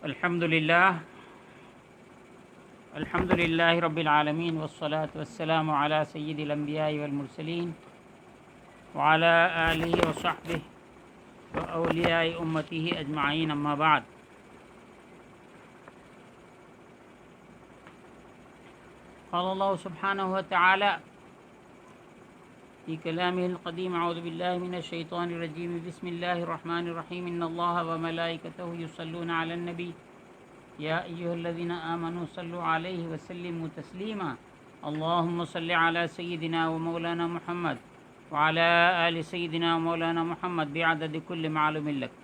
الحمدللہ رب العالمین والصلاة والسلام علی سید الانبیاء والمرسلین وعلی آلہ وصحبہ واولیاء امتہ اجمعین، اما بعد۔ قال اللہ سبحانہ وتعالی فی کلامہ القدیم: اعوذ باللہ من الشیطان الرجیم، بسم اللہ الرحمن الرحیم، ان اللہ وملائکتہ یصلون علی النبی یا ایھا الذین آمنوا صلوا علیہ وسلموا تسلیما، اللہم صل علی سیدنا و مولانا محمد وعلی آل سیدنا و مولانا محمد بعدد کل معلوم لک۔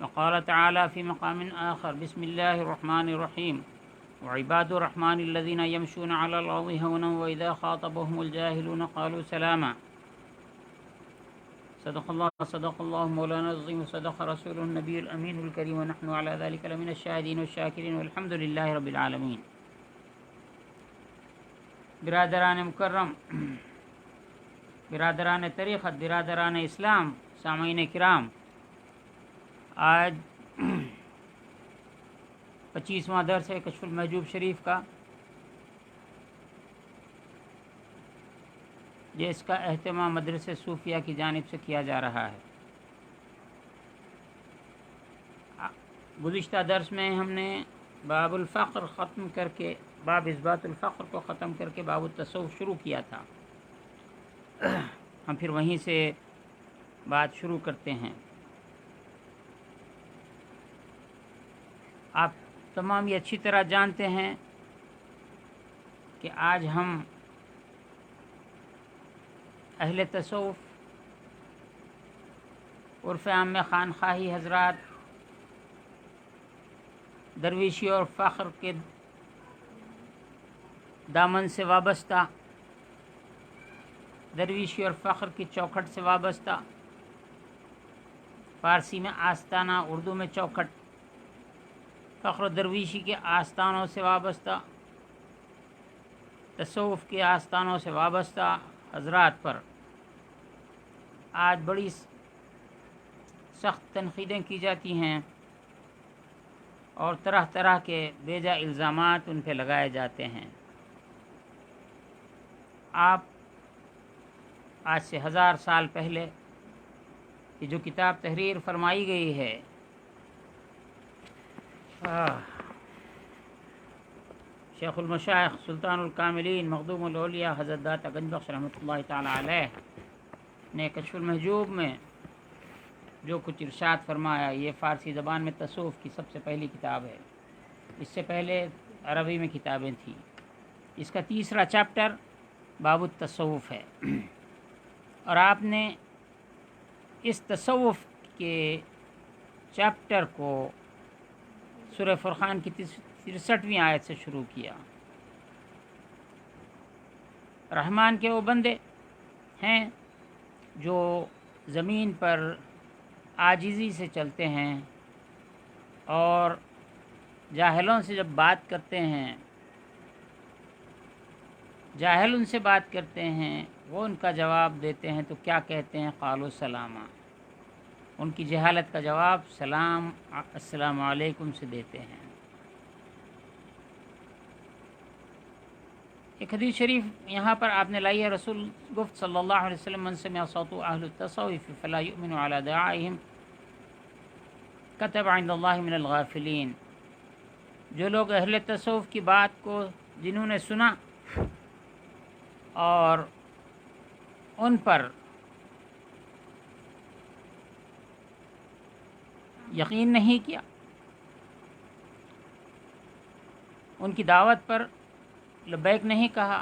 وقال تعالی فی مقام آخر: بسم اللہ الرحمن الرحیم، وعباد الرحمن الذین یمشون علی الارض ہونا واذا خاطبهم الجاہلون قالوا سلاما۔ صدق اللہ مولانا العظیم، صدق رسول النبی الامین الکریم، ونحن علی ذلک لمن الشاہدین والشاکرین والحمد للہ رب العالمین۔ برادران مکرم، برادران طریقت، برادران اسلام، سامعین کرام، آج 25واں درس ہے کشف المحجوب شریف کا، جس کا اہتمام مدرسہ صوفیہ کی جانب سے کیا جا رہا ہے۔ گزشتہ درس میں ہم نے باب الفقر ختم کر کے، باب اثبات الفقر کو ختم کر کے باب التصوف شروع کیا تھا۔ ہم پھر وہیں سے بات شروع کرتے ہیں۔ آپ تمام یہ اچھی طرح جانتے ہیں کہ آج ہم اہل تصوف عرف عام میں خانخواہی حضرات درویشی اور فخر کے دامن سے وابستہ، درویشی اور فخر کی چوکھٹ سے وابستہ، فارسی میں آستانہ، اردو میں چوکھٹ، فخر و درویشی کے آستانوں سے وابستہ، تصوف کے آستانوں سے وابستہ حضرات پر آج بڑی سخت تنقیدیں کی جاتی ہیں اور طرح طرح کے بیجا الزامات ان پہ لگائے جاتے ہیں۔ آپ آج سے 1000 سال پہلے یہ جو کتاب تحریر فرمائی گئی ہے، شیخ المشائخ سلطان الکاملین مخدوم الاولیاء حضرت داتا گنج بخش رحمۃ اللہ تعالی علیہ نے کشف المحجوب میں جو کچھ ارشاد فرمایا، یہ فارسی زبان میں تصوف کی سب سے پہلی کتاب ہے۔ اس سے پہلے عربی میں کتابیں تھیں۔ اس کا تیسرا چیپٹر باب التصوف ہے، اور آپ نے اس تصوف کے چیپٹر کو سورہ فرقان کی 63ویں آیت سے شروع کیا۔ رحمان کے وہ بندے ہیں جو زمین پر عاجزی سے چلتے ہیں اور جاہلوں سے جب بات کرتے ہیں، جاہل ان سے بات کرتے ہیں، وہ ان کا جواب دیتے ہیں تو کیا کہتے ہیں؟ قالوا سلاما۔ ان کی جہالت کا جواب سلام، السلام علیکم سے دیتے ہیں۔ ایک حدیث شریف یہاں پر آپ نے لائی ہے، رسول گفت صلی اللہ علیہ وسلم: من سمع صوت اہل التصوف فلا یؤمن علی دعائهم کتب عند اللہ من الغافلین۔ جو لوگ اہل تصوف کی بات کو جنہوں نے سنا اور ان پر یقین نہیں کیا، ان کی دعوت پر لبیک نہیں کہا،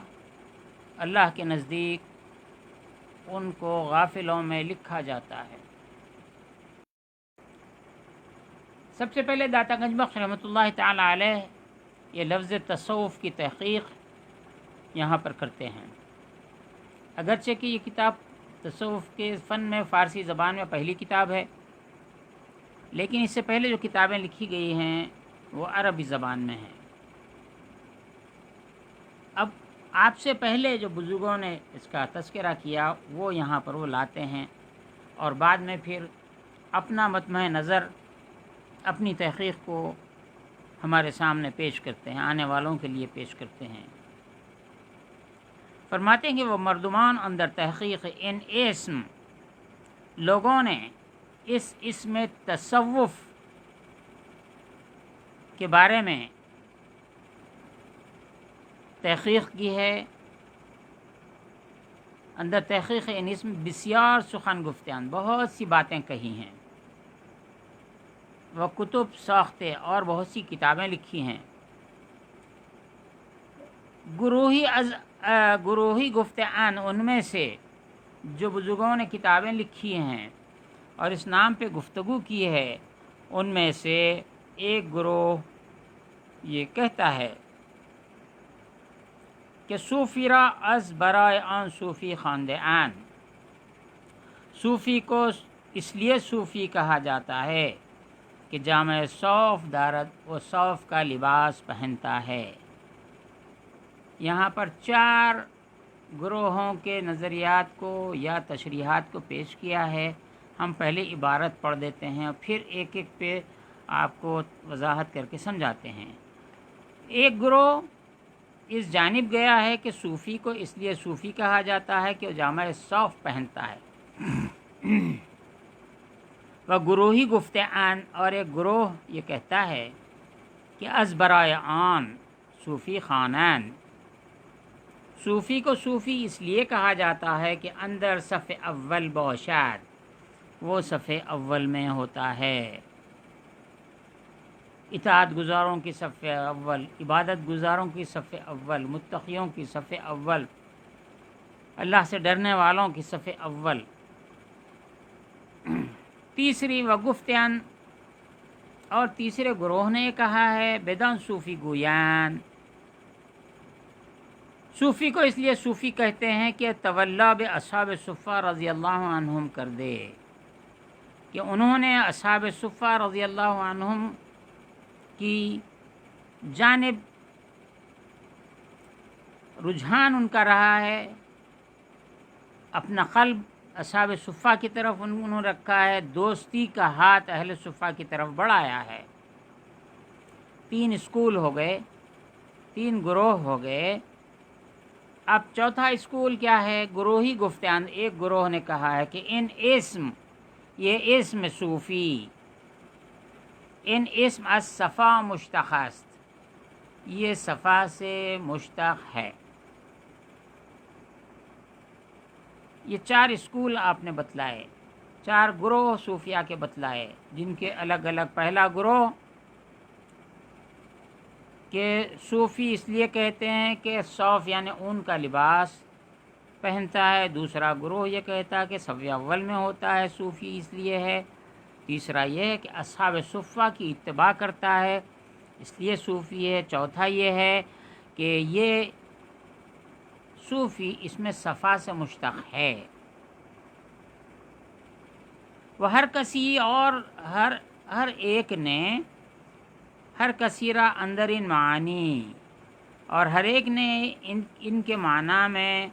اللہ کے نزدیک ان کو غافلوں میں لکھا جاتا ہے۔ سب سے پہلے داتا گنج بخش رحمۃ اللہ تعالی علیہ یہ لفظ تصوف کی تحقیق یہاں پر کرتے ہیں۔ اگرچہ کہ یہ کتاب تصوف کے فن میں فارسی زبان میں پہلی کتاب ہے، لیکن اس سے پہلے جو کتابیں لکھی گئی ہیں وہ عربی زبان میں ہیں۔ اب آپ سے پہلے جو بزرگوں نے اس کا تذکرہ کیا وہ یہاں پر وہ لاتے ہیں، اور بعد میں پھر اپنا مطمع نظر اپنی تحقیق کو ہمارے سامنے پیش کرتے ہیں، آنے والوں کے لیے پیش کرتے ہیں۔ فرماتے ہیں کہ وہ مردمان اندر تحقیق ان اسم، لوگوں نے اس اسم تصوف کے بارے میں تحقیق کی ہے، اندر تحقیق ان اسم بسیار سخن گفتیان، بہت سی باتیں کہی ہیں، وہ کتب ساختے اور بہت سی کتابیں لکھی ہیں۔ گروہی گفتیان ان میں سے جو بزرگوں نے کتابیں لکھی ہیں اور اس نام پہ گفتگو کی ہے، ان میں سے ایک گروہ یہ کہتا ہے کہ صوفی را از برائے آن صوفی خواندے آن، صوفی کو اس لیے صوفی کہا جاتا ہے کہ جامع صوف دارد و صوف کا لباس پہنتا ہے۔ یہاں پر 4 گروہوں کے نظریات کو یا تشریحات کو پیش کیا ہے۔ ہم پہلے عبارت پڑھ دیتے ہیں اور پھر ایک ایک پہ آپ کو وضاحت کر کے سمجھاتے ہیں۔ ایک گروہ اس جانب گیا ہے کہ صوفی کو اس لیے صوفی کہا جاتا ہے کہ وہ جامع صوف پہنتا ہے، وہ گروہی گفتیان، اور ایک گروہ یہ کہتا ہے کہ از برائے آن صوفی خانان، صوفی کو صوفی اس لیے کہا جاتا ہے کہ اندر صف اول باشد، وہ صف اول میں ہوتا ہے، اطاعت گزاروں کی صف اول، عبادت گزاروں کی صف اول، متقیوں کی صف اول، اللہ سے ڈرنے والوں کی صف اول۔ تیسری و گفتیان، اور تیسرے گروہ نے کہا ہے بدان صوفی گویان، صوفی کو اس لیے صوفی کہتے ہیں کہ تولا اصحاب صفہ رضی اللہ عنہم کر دے، کہ انہوں نے اصحاب صفہ رضی اللہ عنہم کی جانب رجحان ان کا رہا ہے، اپنا قلب اصحاب صفہ کی طرف انہوں نے رکھا ہے، دوستی کا ہاتھ اہل صفہ کی طرف بڑھایا ہے۔ 3 اسکول ہو گئے، 3 گروہ ہو گئے۔ اب چوتھا اسکول کیا ہے؟ گروہی گفتیان۔ ایک گروہ نے کہا ہے کہ ان اسم، یہ اسم صوفی، ان اسم از صفا مشتق است، یہ صفا سے مشتق ہے۔ یہ 4 اسکول آپ نے بتلائے، 4 گروہ صوفیہ کے بتلائے، جن کے الگ الگ۔ پہلا گروہ کہ صوفی اس لیے کہتے ہیں کہ صوف یعنی اون کا لباس پہنتا ہے۔ دوسرا گروہ یہ کہتا ہے کہ صف اول میں ہوتا ہے، صوفی اس لیے ہے۔ تیسرا یہ ہے کہ اصحاب صفہ کی اتباع کرتا ہے، اس لیے صوفی ہے۔ چوتھا یہ ہے کہ یہ صوفی اس میں صفا سے مشتق ہے۔ وہ ہر کسی اور ہر ایک نے، ہر کثیرہ اندر ان معانی، اور ہر ایک نے ان کے معنی میں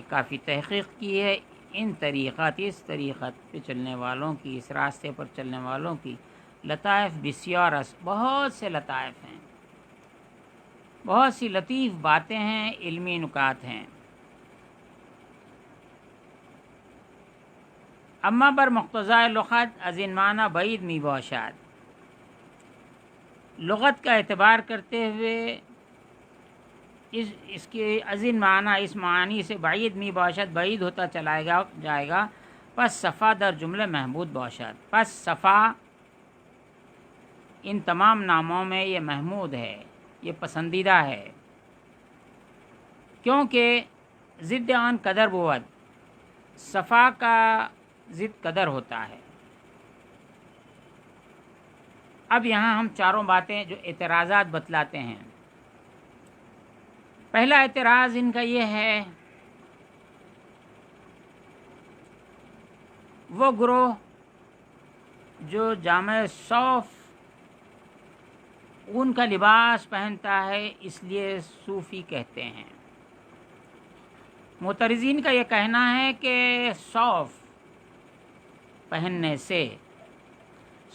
کافی تحقیق کی ہے۔ ان طریقت، اس طریقت پہ چلنے والوں کی، اس راستے پر چلنے والوں کی لطائف بسیار، بہت سے لطائف ہیں، بہت سی لطیف باتیں ہیں، علمی نکات ہیں۔ اما بر مقتضائے لغت از ان معنی بعید می باشد، لغت کا اعتبار کرتے ہوئے اس کے ازین معنی، اس معنی سے بعید می باشد، بعید ہوتا چلا جائے گا۔ پس صفا در جملہ محمود باشد، پس صفا ان تمام ناموں میں یہ محمود ہے، یہ پسندیدہ ہے، کیونکہ ضد آن قدر بود، صفا کا ضد قدر ہوتا ہے۔ اب یہاں ہم 4 باتیں جو اعتراضات بتلاتے ہیں۔ پہلا اعتراض ان کا یہ ہے، وہ گروہ جو جامع صوف اون کا لباس پہنتا ہے اس لیے صوفی کہتے ہیں۔ معترضین کا یہ کہنا ہے کہ صوف پہننے سے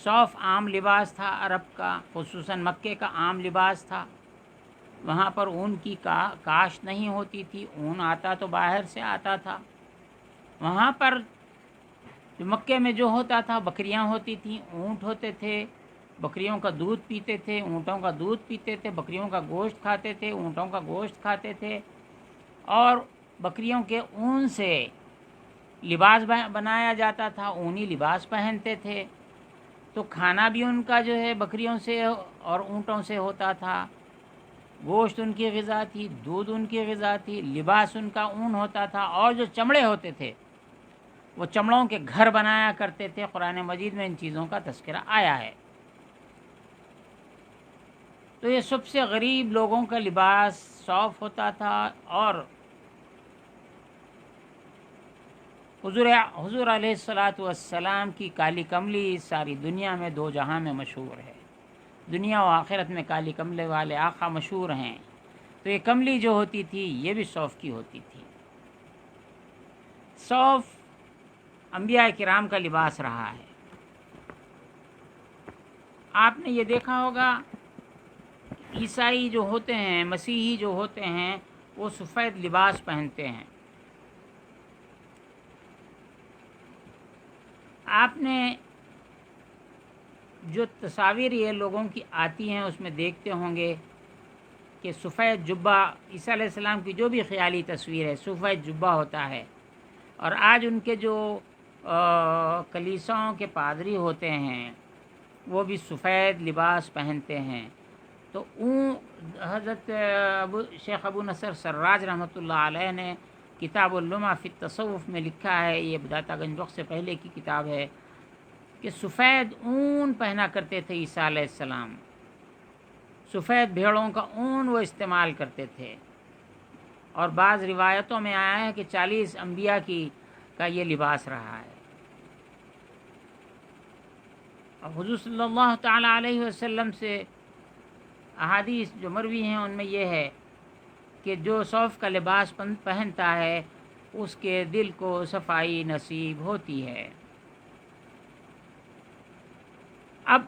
صوف عام لباس تھا عرب کا، خصوصاً مکے کا عام لباس تھا۔ وہاں پر اون کی کاشت نہیں ہوتی تھی، اون آتا تو باہر سے آتا تھا۔ وہاں پر جو مکے میں جو ہوتا تھا، بکریاں ہوتی تھیں، اونٹ ہوتے تھے، بکریوں کا دودھ پیتے تھے، اونٹوں کا دودھ پیتے تھے، بکریوں کا گوشت کھاتے تھے، اونٹوں کا گوشت کھاتے تھے، اور بکریوں کے اون سے لباس بنایا جاتا تھا، اونی لباس پہنتے تھے۔ تو کھانا بھی ان کا جو ہے بکریوں سے اور اونٹوں سے ہوتا تھا، گوشت ان کی غذا تھی، دودھ ان کی غذا تھی، لباس ان کا اون ہوتا تھا، اور جو چمڑے ہوتے تھے وہ چمڑوں کے گھر بنایا کرتے تھے۔ قرآن مجید میں ان چیزوں کا تذکرہ آیا ہے۔ تو یہ سب سے غریب لوگوں کا لباس صوف ہوتا تھا، اور حضور علیہ الصلاۃ والسلام کی کالی کملی ساری دنیا میں، دو جہاں میں مشہور ہے۔ دنیا و آخرت میں کالی کملی والے آقا مشہور ہیں۔ تو یہ کملی جو ہوتی تھی یہ بھی صوف کی ہوتی تھی۔ صوف انبیاء کرام کا لباس رہا ہے۔ آپ نے یہ دیکھا ہوگا، عیسائی جو ہوتے ہیں، مسیحی جو ہوتے ہیں، وہ سفید لباس پہنتے ہیں۔ آپ نے جو تصاویر یہ لوگوں کی آتی ہیں اس میں دیکھتے ہوں گے کہ سفید جبہ، عیسیٰ علیہ السلام کی جو بھی خیالی تصویر ہے، سفید جبہ ہوتا ہے۔ اور آج ان کے جو کلیساؤں کے پادری ہوتے ہیں وہ بھی سفید لباس پہنتے ہیں۔ تو حضرت شیخ ابو نصر سراج رحمۃ اللہ علیہ نے کتاب اللمع فی التصوف میں لکھا ہے، یہ بداتا گنج بخش سے پہلے کی کتاب ہے، کہ سفید اون پہنا کرتے تھے عیسیٰ علیہ السلام، سفید بھیڑوں کا اون وہ استعمال کرتے تھے۔ اور بعض روایتوں میں آیا ہے کہ 40 انبیاء کا یہ لباس رہا ہے۔ اور حضور صلی اللہ تعالیٰ علیہ وسلم سے احادیث جو مروی ہیں ان میں یہ ہے کہ جو صوف کا لباس پہنتا ہے اس کے دل کو صفائی نصیب ہوتی ہے۔ اب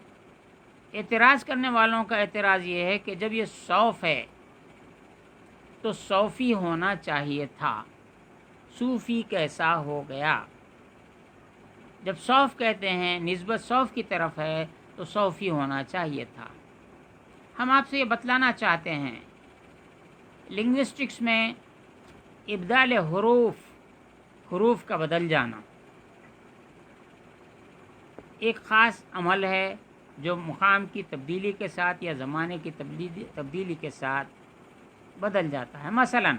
اعتراض کرنے والوں کا اعتراض یہ ہے کہ جب یہ صوف ہے تو صوفی ہونا چاہیے تھا، صوفی کیسا ہو گیا؟ جب صوف کہتے ہیں نسبت صوف کی طرف ہے تو صوفی ہونا چاہیے تھا۔ ہم آپ سے یہ بتلانا چاہتے ہیں، لنگوسٹکس میں ابدال حروف کا بدل جانا ایک خاص عمل ہے جو مقام کی تبدیلی کے ساتھ یا زمانے کی تبدیلی کے ساتھ بدل جاتا ہے۔ مثلا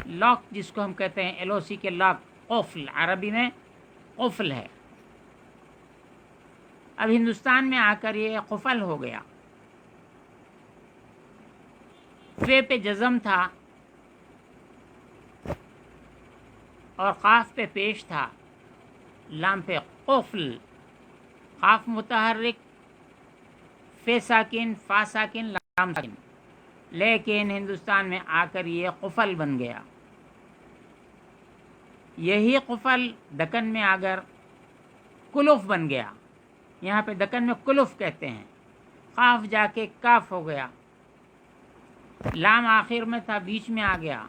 لاک جس کو ہم کہتے ہیں LOC کے لاک، قفل عربی میں قفل ہے، اب ہندوستان میں آ کر یہ قفل ہو گیا۔ فے پہ جزم تھا اور قاف پہ پیش تھا، لام پہ قفل، قاف متحرک، فے ساکن، فا ساکن، لام ساکن، لیکن ہندوستان میں آ کر یہ قفل بن گیا۔ یہی قفل دکن میں اگر کلف بن گیا، یہاں پہ دکن میں کلف کہتے ہیں، قاف جا کے کاف ہو گیا، لام آخر میں تھا بیچ میں آ گیا،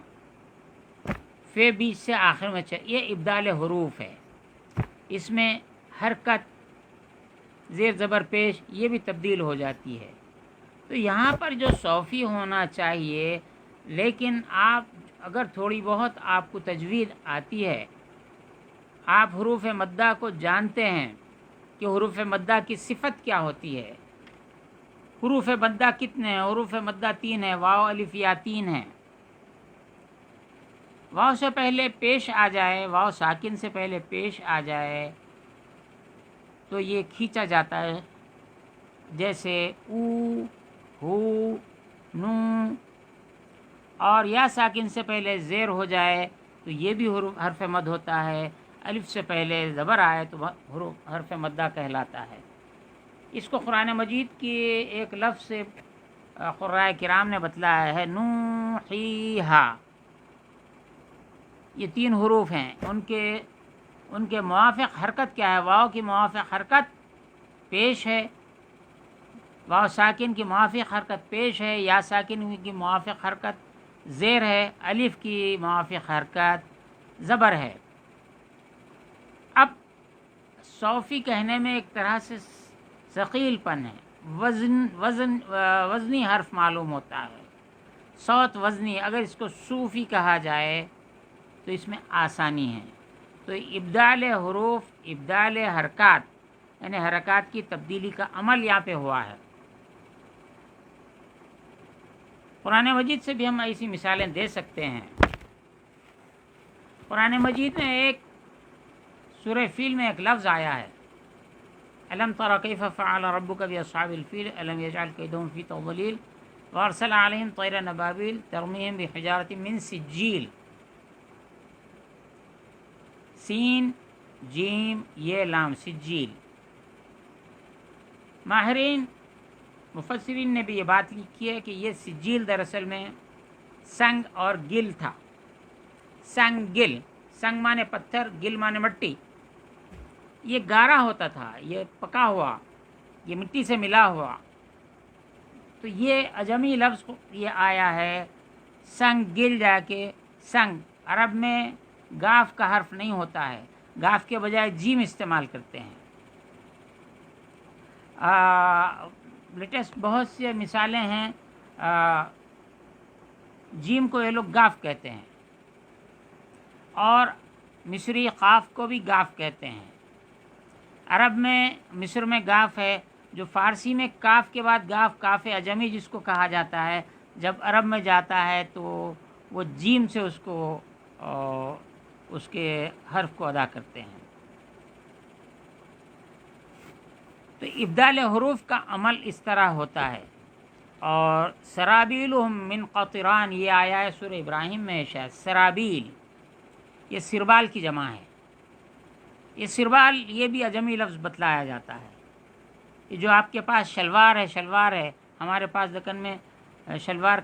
فے بیچ سے آخر میں یہ ابدال حروف ہے۔ اس میں حرکت، زیر زبر پیش یہ بھی تبدیل ہو جاتی ہے۔ تو یہاں پر جو صوفی ہونا چاہیے، لیکن آپ اگر تھوڑی بہت آپ کو تجوید آتی ہے، آپ حروف مدہ کو جانتے ہیں کہ حروف مدہ کی صفت کیا ہوتی ہے، حروف مدہ کتنے ہیں؟ حروف مدہ 3 ہیں، واو الف یا 3 ہیں۔ واو سے پہلے پیش آ جائے، واو ساکن سے پہلے پیش آ جائے تو یہ کھینچا جاتا ہے، جیسے او، ہو، نو، اور یا ساکن سے پہلے زیر ہو جائے تو یہ بھی حرف مد ہوتا ہے، الف سے پہلے زبر آئے تو حرف مدہ کہلاتا ہے۔ اس کو قرآن مجید کی ایک لفظ سے قرائے کرام نے بتلایا ہے، نوحیہا، یہ 3 حروف ہیں، ان کے موافق حرکت کیا ہے؟ واو کی موافق حرکت پیش ہے، واو ساکن کی موافق حرکت پیش ہے، یا ساکن کی موافق حرکت زیر ہے، الف کی موافق حرکت زبر ہے۔ اب صوفی کہنے میں ایک طرح سے ثقیل پن ہے، وزنی حرف معلوم ہوتا ہے، صوت وزنی۔ اگر اس کو صوفی کہا جائے تو اس میں آسانی ہے۔ تو ابدال حروف، ابدال حرکات، یعنی حرکات کی تبدیلی کا عمل یہاں پہ ہوا ہے۔ قرآن مجید سے بھی ہم ایسی مثالیں دے سکتے ہیں۔ قرآن مجید میں ایک سورہ فیل میں ایک لفظ آیا ہے، الم تر کیف فعل ربک باصحاب الفیل الم یجعل کیدہم فی تضلیل وارسل علیہم طیرا ابابیل ترمیہم بحجارۃ من سجیل۔ سین جیم یہ لام سجیل۔ ماہرین مفسرین نے بھی یہ بات لکھی ہے کہ یہ سجیل دراصل میں سنگ اور گل تھا۔ سنگ گل، سنگ مانے پتھر، گل مانے مٹی۔ یہ گارا ہوتا تھا، یہ پکا ہوا، یہ مٹی سے ملا ہوا۔ تو یہ عجمی لفظ یہ آیا ہے سنگ گل جا کے سنگ۔ عرب میں گاف کا حرف نہیں ہوتا ہے، گاف کے بجائے جیم استعمال کرتے ہیں۔ لیٹسٹ بہت سے مثالیں ہیں، جیم کو یہ لوگ گاف کہتے ہیں، اور مصری قاف کو بھی گاف کہتے ہیں۔ عرب میں مصر میں گاف ہے، جو فارسی میں کاف کے بعد گاف، کاف عجمی جس کو کہا جاتا ہے، جب عرب میں جاتا ہے تو وہ جیم سے اس کو اس کے حرف کو ادا کرتے ہیں۔ تو ابدال حروف کا عمل اس طرح ہوتا ہے۔ اور سرابیلہم من قطران، یہ آیا ہے سورہ ابراہیم میں شاید۔ سرابیل یہ سربال کی جمع ہے۔ یہ سربال یہ بھی عجمی لفظ بتلایا جاتا ہے۔ یہ جو آپ کے پاس شلوار ہے، شلوار ہے، ہمارے پاس دکن میں شلوار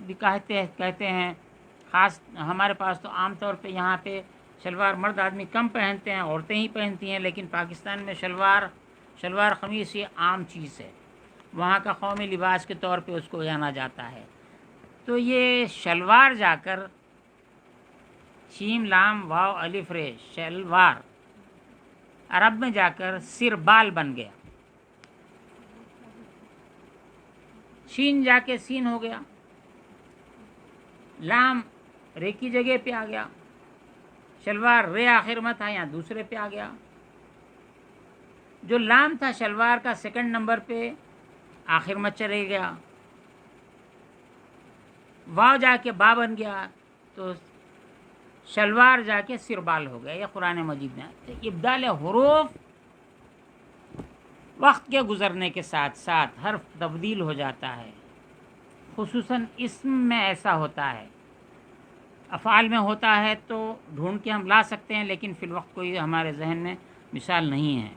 بھی کہتے ہیں، خاص ہمارے پاس تو عام طور پہ یہاں پہ شلوار مرد آدمی کم پہنتے ہیں، عورتیں ہی پہنتی ہیں، لیکن پاکستان میں شلوار قمیص یہ عام چیز ہے، وہاں کا قومی لباس کے طور پہ اس کو جانا جاتا ہے۔ تو یہ شلوار جا کر شیم لام واو الف رے شلوار، عرب میں جا کر سربال بن گیا، شین جا کے سین ہو گیا، لام رے کی جگہ پہ آ گیا، شلوار رے آخر میں تھا یہاں دوسرے پہ آ گیا، جو لام تھا شلوار کا سیکنڈ نمبر پہ آخر میں چلے گیا، واو جا کے با بن گیا، تو شلوار جا کے سربال ہو گیا۔ یہ قرآن مجید میں ابدال حروف وقت کے گزرنے کے ساتھ ساتھ حرف تبدیل ہو جاتا ہے، خصوصاً اسم میں ایسا ہوتا ہے، افعال میں ہوتا ہے تو ڈھونڈ کے ہم لا سکتے ہیں، لیکن فی الوقت کوئی ہمارے ذہن میں مثال نہیں ہے۔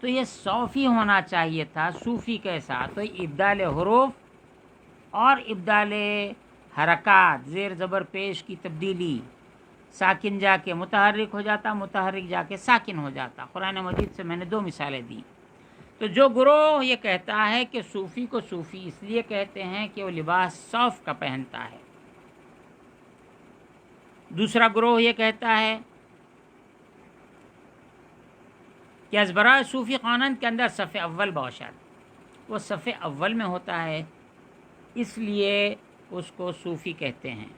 تو یہ صوفی ہونا چاہیے تھا، صوفی کیسا؟ تو ابدال حروف اور ابدال حرکات، زیر زبر پیش کی تبدیلی، ساکن جا کے متحرک ہو جاتا، متحرک جا کے ساکن ہو جاتا۔ قرآن مجید سے میں نے 2 مثالیں دی۔ تو جو گروہ یہ کہتا ہے کہ صوفی کو صوفی اس لیے کہتے ہیں کہ وہ لباس صوف کا پہنتا ہے، دوسرا گروہ یہ کہتا ہے کہ ازبراء صوفی قانون کے اندر صف اول باشد، وہ صف اول میں ہوتا ہے، اس لیے اس کو صوفی کہتے ہیں۔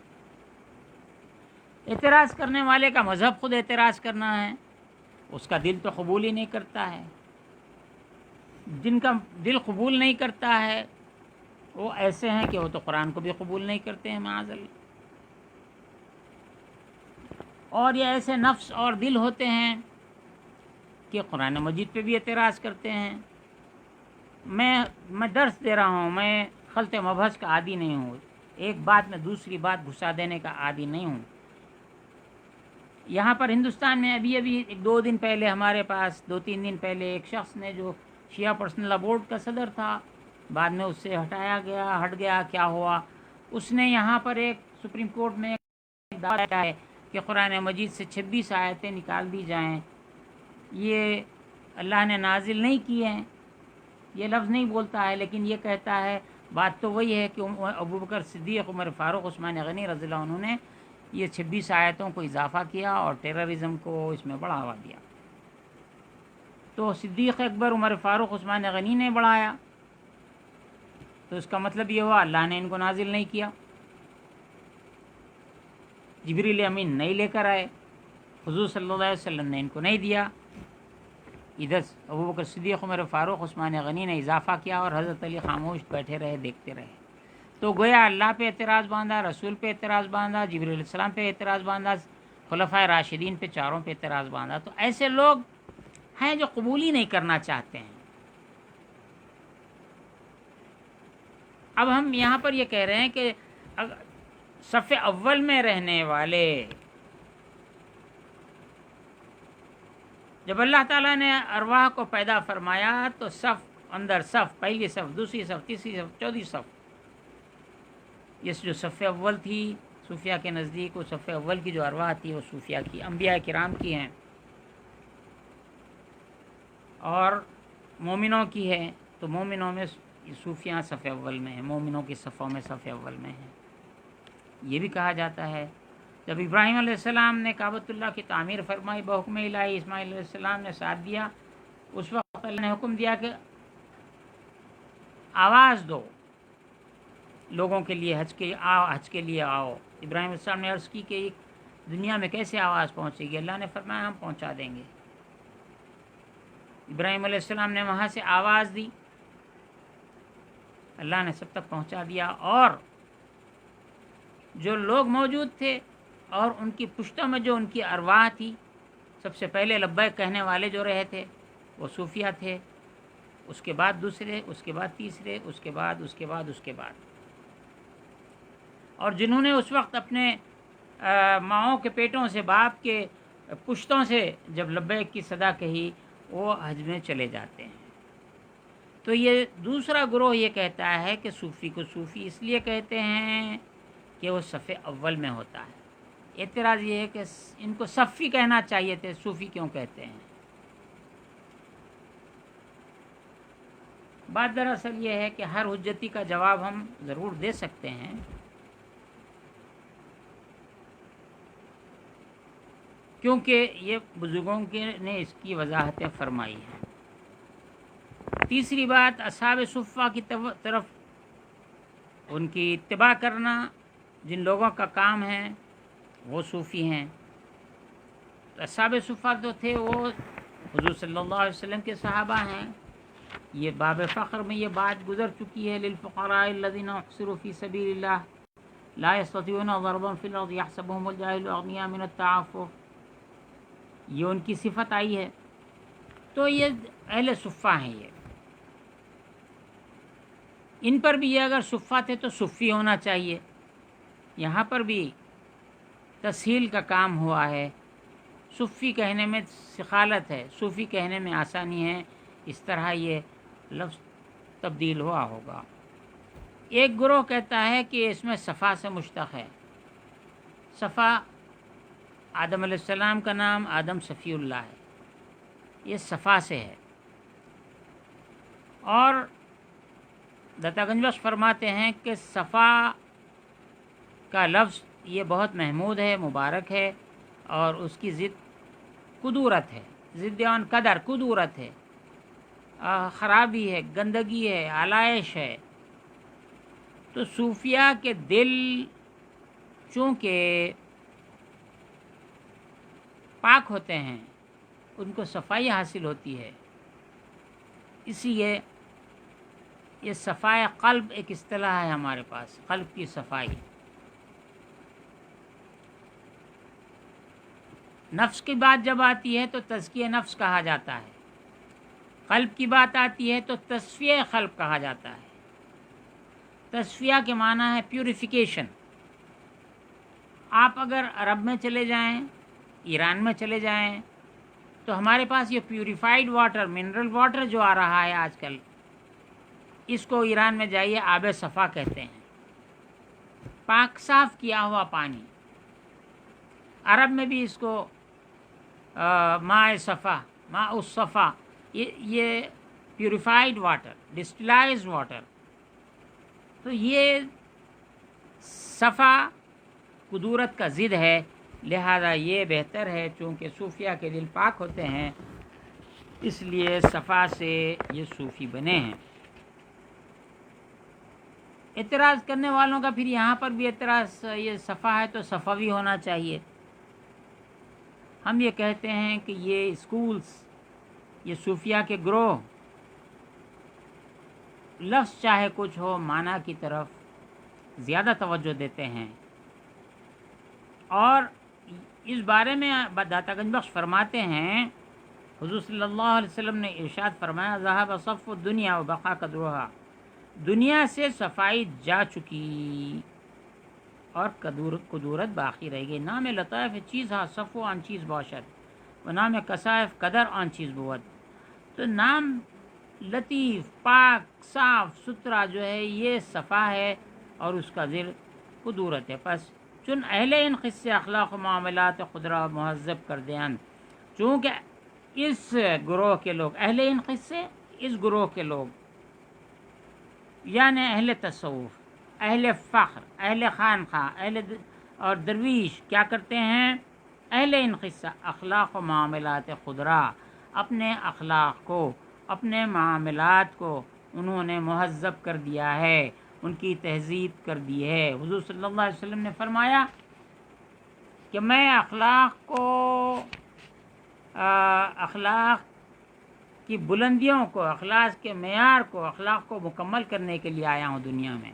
اعتراض کرنے والے کا مذہب خود اعتراض کرنا ہے، اس کا دل تو قبول ہی نہیں کرتا ہے۔ جن کا دل قبول نہیں کرتا ہے وہ ایسے ہیں کہ وہ تو قرآن کو بھی قبول نہیں کرتے ہیں معاذ اللہ، اور یہ ایسے نفس اور دل ہوتے ہیں کہ قرآن مجید پہ بھی اعتراض کرتے ہیں۔ میں درس دے رہا ہوں، میں خلط مبحث کا عادی نہیں ہوں، ایک بات میں دوسری بات گھسا دینے کا عادی نہیں ہوں۔ یہاں پر ہندوستان میں ابھی 2 دن پہلے ہمارے پاس 2-3 دن پہلے ایک شخص نے جو شیعہ پرسنل لا بورڈ کا صدر تھا، بعد میں اس سے ہٹ گیا، کیا ہوا؟ اس نے یہاں پر ایک سپریم کورٹ میں دعویٰ کیا ہے کہ قرآن مجید سے 26 آیتیں نکال دی جائیں یہ اللہ نے نازل نہیں کیے ہیں، یہ لفظ نہیں بولتا ہے، لیکن یہ کہتا ہے بات تو وہی ہے کہ ابوبکر صدیق، عمر فاروق، عثمان غنی رضی اللہ عنہ نے یہ 26 آیتوں کو اضافہ کیا اور ٹیررزم کو اس میں بڑھاوا دیا۔ تو صدیق اکبر، عمر فاروق، عثمان غنی نے بڑھایا، تو اس کا مطلب یہ ہوا اللہ نے ان کو نازل نہیں کیا، جبریل امین نہیں لے کر آئے، حضور صلی اللہ علیہ وسلم نے ان کو نہیں دیا، ادھر ابوبکر صدیق، عمر فاروق، عثمان غنی نے اضافہ کیا اور حضرت علی خاموش بیٹھے رہے، دیکھتے رہے۔ تو گویا اللہ پہ اعتراض باندھا، رسول پہ اعتراض باندھا، جبریل علیہ السلام پہ اعتراض باندھا، خلفائے راشدین پہ چاروں پہ اعتراض باندھا۔ تو ایسے لوگ ہیں جو قبول ہی نہیں کرنا چاہتے ہیں۔ اب ہم یہاں پر یہ کہہ رہے ہیں کہ صف اول میں رہنے والے، جب اللہ تعالیٰ نے ارواح کو پیدا فرمایا تو صف اندر صف، پہلی صف، دوسری صف، تیسری صف، چوتھی صف، یہ جو صف اول تھی صوفیہ کے نزدیک، وہ صف اول کی جو ارواح تھی وہ صوفیہ کی، انبیاء کرام کی ہیں اور مومنوں کی ہے، تو مومنوں میں صوفیہ صف اول میں ہیں، مومنوں کی صفوں میں صف اول میں ہیں۔ یہ بھی کہا جاتا ہے جب ابراہیم علیہ السلام نے کعبۃ اللہ کی تعمیر فرمائی بحکم الہی، اسماعیل علیہ السلام نے ساتھ دیا، اس وقت اللہ نے حکم دیا کہ آواز دو لوگوں کے لیے، حج کے لیے آؤ۔ ابراہیم علیہ السلام نے عرض کی کہ دنیا میں کیسے آواز پہنچے گی؟ اللہ نے فرمایا ہم پہنچا دیں گے۔ ابراہیم علیہ السلام نے وہاں سے آواز دی، اللہ نے سب تک پہنچا دیا، اور جو لوگ موجود تھے اور ان کی پشتوں میں جو ان کی ارواح تھی، سب سے پہلے لبیک کہنے والے جو رہے تھے وہ صوفیہ تھے، اس کے بعد دوسرے، اس کے بعد تیسرے، اس کے بعد اور جنہوں نے اس وقت اپنے ماؤں کے پیٹوں سے، باپ کے پشتوں سے جب لبیک کی صدا کہی، وہ حج میں چلے جاتے ہیں۔ تو یہ دوسرا گروہ یہ کہتا ہے کہ صوفی کو صوفی اس لیے کہتے ہیں کہ وہ صف اول میں ہوتا ہے۔ اعتراض یہ ہے کہ ان کو صفی کہنا چاہیے تھے، صوفی کیوں کہتے ہیں؟ بات دراصل یہ ہے کہ ہر حجتی کا جواب ہم ضرور دے سکتے ہیں، کیونکہ یہ بزرگوں نے اس کی وضاحتیں فرمائی ہیں۔ تیسری بات، اصحاب صفہ کی طرف ان کی اتباع کرنا، جن لوگوں کا کام ہے وہ صوفی ہیں۔ اصحاب صفہ جو تھے وہ حضور صلی اللہ علیہ وسلم کے صحابہ ہیں۔ یہ باب فخر میں یہ بات گزر چکی ہے، للفقراء الذین احصروا فی سبیل اللہ لا یستطیعون ضربا فی الارض یحسبهم الجاہل اغنیاء من التعفف، یہ ان کی صفت آئی ہے۔ تو یہ اہل صفہ ہیں، یہ ان پر بھی یہ اگر صفہ تھے تو صفی ہونا چاہیے۔ یہاں پر بھی تسہیل کا کام ہوا ہے، صفی کہنے میں سخالت ہے، صوفی کہنے میں آسانی ہے، اس طرح یہ لفظ تبدیل ہوا ہوگا۔ ایک گروہ کہتا ہے کہ اس میں صفا سے مشتق ہے۔ صفا، آدم علیہ السلام کا نام آدم صفی اللہ ہے، یہ صفا سے ہے۔ اور داتا گنج بخش فرماتے ہیں کہ صفا کا لفظ یہ بہت محمود ہے، مبارک ہے، اور اس کی ضد کدورت ہے، ضد آن قدر کدورت ہے، خرابی ہے، گندگی ہے، آلائش ہے۔ تو صوفیہ کے دل چونکہ پاک ہوتے ہیں، ان کو صفائی حاصل ہوتی ہے، اس لیے یہ صفائے قلب ایک اصطلاح ہے ہمارے پاس، قلب کی صفائی۔ نفس کی بات جب آتی ہے تو تزکیہ نفس کہا جاتا ہے، قلب کی بات آتی ہے تو تصفیہ قلب کہا جاتا ہے۔ تصفیہ کے معنی ہے پیوریفیکیشن۔ آپ اگر عرب میں چلے جائیں، ایران میں چلے جائیں، تو ہمارے پاس یہ پیوریفائڈ واٹر، منرل واٹر جو آ رہا ہے آج کل، اس کو ایران میں جائیے آب صفا کہتے ہیں، پاک صاف کیا ہوا پانی۔ عرب میں بھی اس کو ماء صفا، ماء الصفا، یہ پیوریفائڈ واٹر، ڈسٹلائزڈ واٹر. تو یہ صفا قدورت کا ضد ہے، لہذا یہ بہتر ہے، چونکہ صوفیہ کے دل پاک ہوتے ہیں اس لیے صفا سے یہ صوفی بنے ہیں. اعتراض کرنے والوں کا پھر یہاں پر بھی اعتراض، یہ صفا ہے تو صفوی ہونا چاہیے. ہم یہ کہتے ہیں کہ یہ اسکولز، یہ صوفیہ کے گروہ، لفظ چاہے کچھ ہو معنی کی طرف زیادہ توجہ دیتے ہیں. اور اس بارے میں داتا گنج بخش فرماتے ہیں، حضور صلی اللہ علیہ وسلم نے ارشاد فرمایا، ذہب صف الدنیا و بقا قدرها، دنیا سے صفائی جا چکی اور قدورت باقی رہ گئی. نام لطائف چیز ہا صفو آن چیز باشد و نام کسائف قدر آن چیز بود. تو نام لطیف، پاک، صاف ستھرا جو ہے یہ صفا ہے اور اس کا ذل قدورت ہے. پس چون اہل ان قصے اخلاق و معاملات خدرہ مہذب کر دیان، چونکہ اس گروہ کے لوگ، اہل ان قصے اس گروہ کے لوگ یعنی اہل تصوف، اہل فخر، اہل خانقاہ، اور درویش کیا کرتے ہیں؟ اہل ان قصہ اخلاق و معاملات خدرہ، اپنے اخلاق کو، اپنے معاملات کو انہوں نے مہذب کر دیا ہے، ان کی تہذیب کر دی ہے. حضور صلی اللہ علیہ وسلم نے فرمایا کہ میں اخلاق کی بلندیوں کو، اخلاق کے معیار کو، اخلاق کو مکمل کرنے کے لیے آیا ہوں دنیا میں.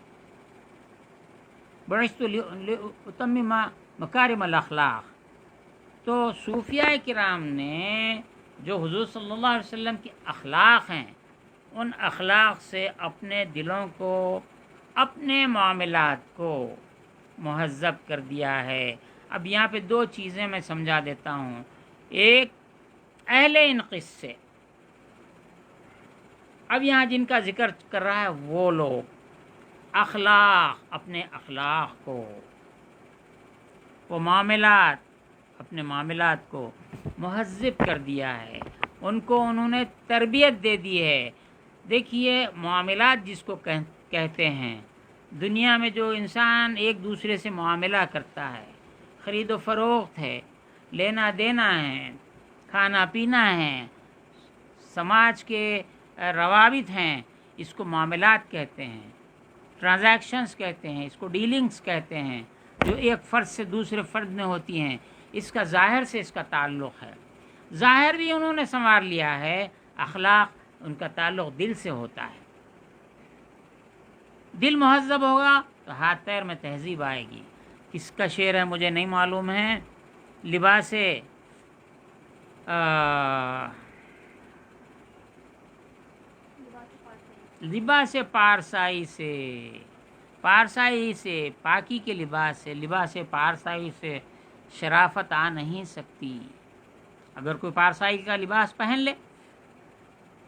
بعثت لأتمم مکارم الاخلاق. تو صوفیہ کرام نے جو حضور صلی اللہ علیہ وسلم کے اخلاق ہیں، ان اخلاق سے اپنے دلوں کو، اپنے معاملات کو مہذب کر دیا ہے. اب یہاں پہ دو چیزیں میں سمجھا دیتا ہوں. ایک اہل ان قصے، اب یہاں جن کا ذکر کر رہا ہے وہ لوگ اخلاق، اپنے اخلاق کو، وہ معاملات، اپنے معاملات کو مہذب کر دیا ہے، ان کو انہوں نے تربیت دے دی ہے. دیکھیے معاملات جس کو کہتے ہیں، دنیا میں جو انسان ایک دوسرے سے معاملہ کرتا ہے، خرید و فروخت ہے، لینا دینا ہے، کھانا پینا ہے، سماج کے روابط ہیں، اس کو معاملات کہتے ہیں، ٹرانزیکشنز کہتے ہیں، اس کو ڈیلنگز کہتے ہیں، جو ایک فرد سے دوسرے فرد میں ہوتی ہیں. اس کا ظاہر سے اس کا تعلق ہے، ظاہر بھی انہوں نے سنوار لیا ہے. اخلاق ان کا تعلق دل سے ہوتا ہے. دل مہذب ہوگا تو ہاتھ پیر میں تہذیب آئے گی. کس کا شعر ہے مجھے نہیں معلوم ہے. لباس پارسائی سے پاکی کے لباس سے، لباس پارسائی سے شرافت آ نہیں سکتی. اگر کوئی پارسائی کا لباس پہن لے